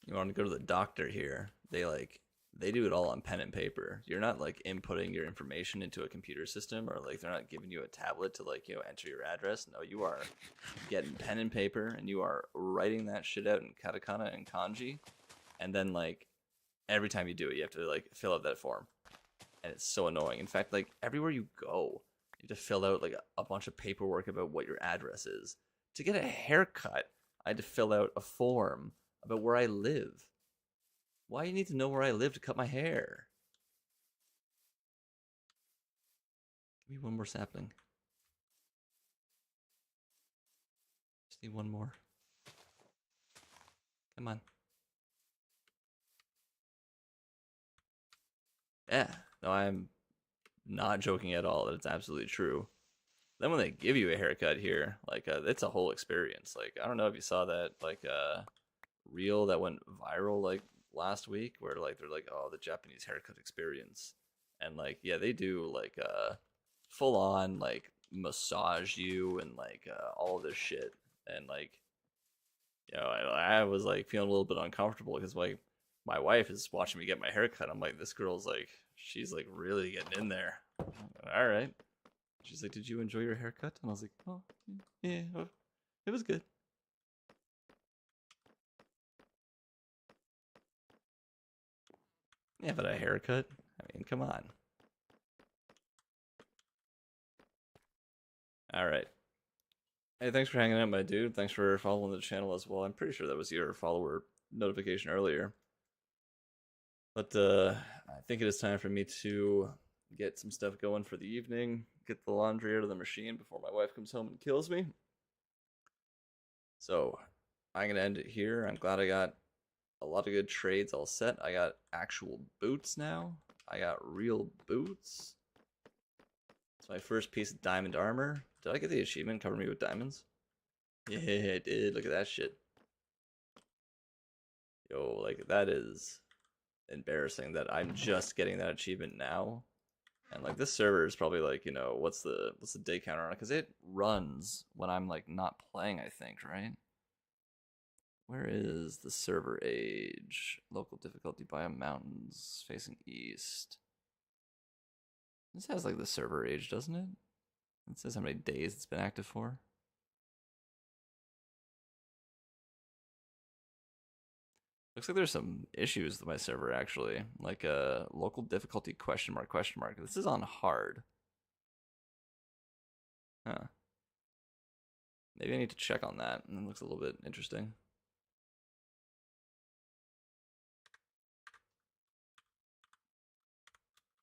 You want to go to the doctor here? They do it all on pen and paper. You're not like inputting your information into a computer system, or like they're not giving you a tablet to like enter your address. No, you are getting pen and paper and you are writing that shit out in katakana and kanji, and then like every time you do it you have to like fill out that form, and it's so annoying. In fact, like everywhere you go you have to fill out like a bunch of paperwork about what your address is. To get a haircut I had to fill out a form about where I live. Why do you need to know where I live to cut my hair? Give me one more sapling. Just need one more. Come on. Yeah. No, I'm not joking at all. That's absolutely true. Then when they give you a haircut here, like it's a whole experience. Like I don't know if you saw that like reel that went viral like last week where like they're like, oh, the Japanese haircut experience, and like yeah they do like full on like massage you and like all this shit, and like I was like feeling a little bit uncomfortable because like my wife is watching me get my haircut. I'm like, this girl's like, she's like really getting in there. All right. She's like, did you enjoy your haircut? And I was like, oh yeah, it was good. Yeah, but a haircut? I mean, come on. All right. Hey, thanks for hanging out, my dude. Thanks for following the channel as well. I'm pretty sure that was your follower notification earlier. But I think it is time for me to get some stuff going for the evening, get the laundry out of the machine before my wife comes home and kills me. So I'm going to end it here. I'm glad I got a lot of good trades all set. I got actual boots now. I got real boots. It's my first piece of diamond armor. Did I get the achievement? Cover me with diamonds? Yeah, I did. Look at that shit. Yo, like that is embarrassing that I'm just getting that achievement now. And like this server is probably like, what's the day counter on it? Because it runs when I'm like not playing, I think, right? Where is the server age? Local difficulty biome mountains facing east. This has like the server age, doesn't it? It says how many days it's been active for. Looks like there's some issues with my server actually. Like a local difficulty question mark question mark. This is on hard. Huh. Maybe I need to check on that. It looks a little bit interesting.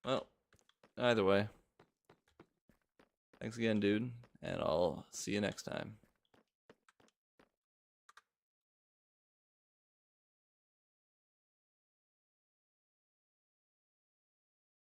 Well, either way. Thanks again, dude, and I'll see you next time.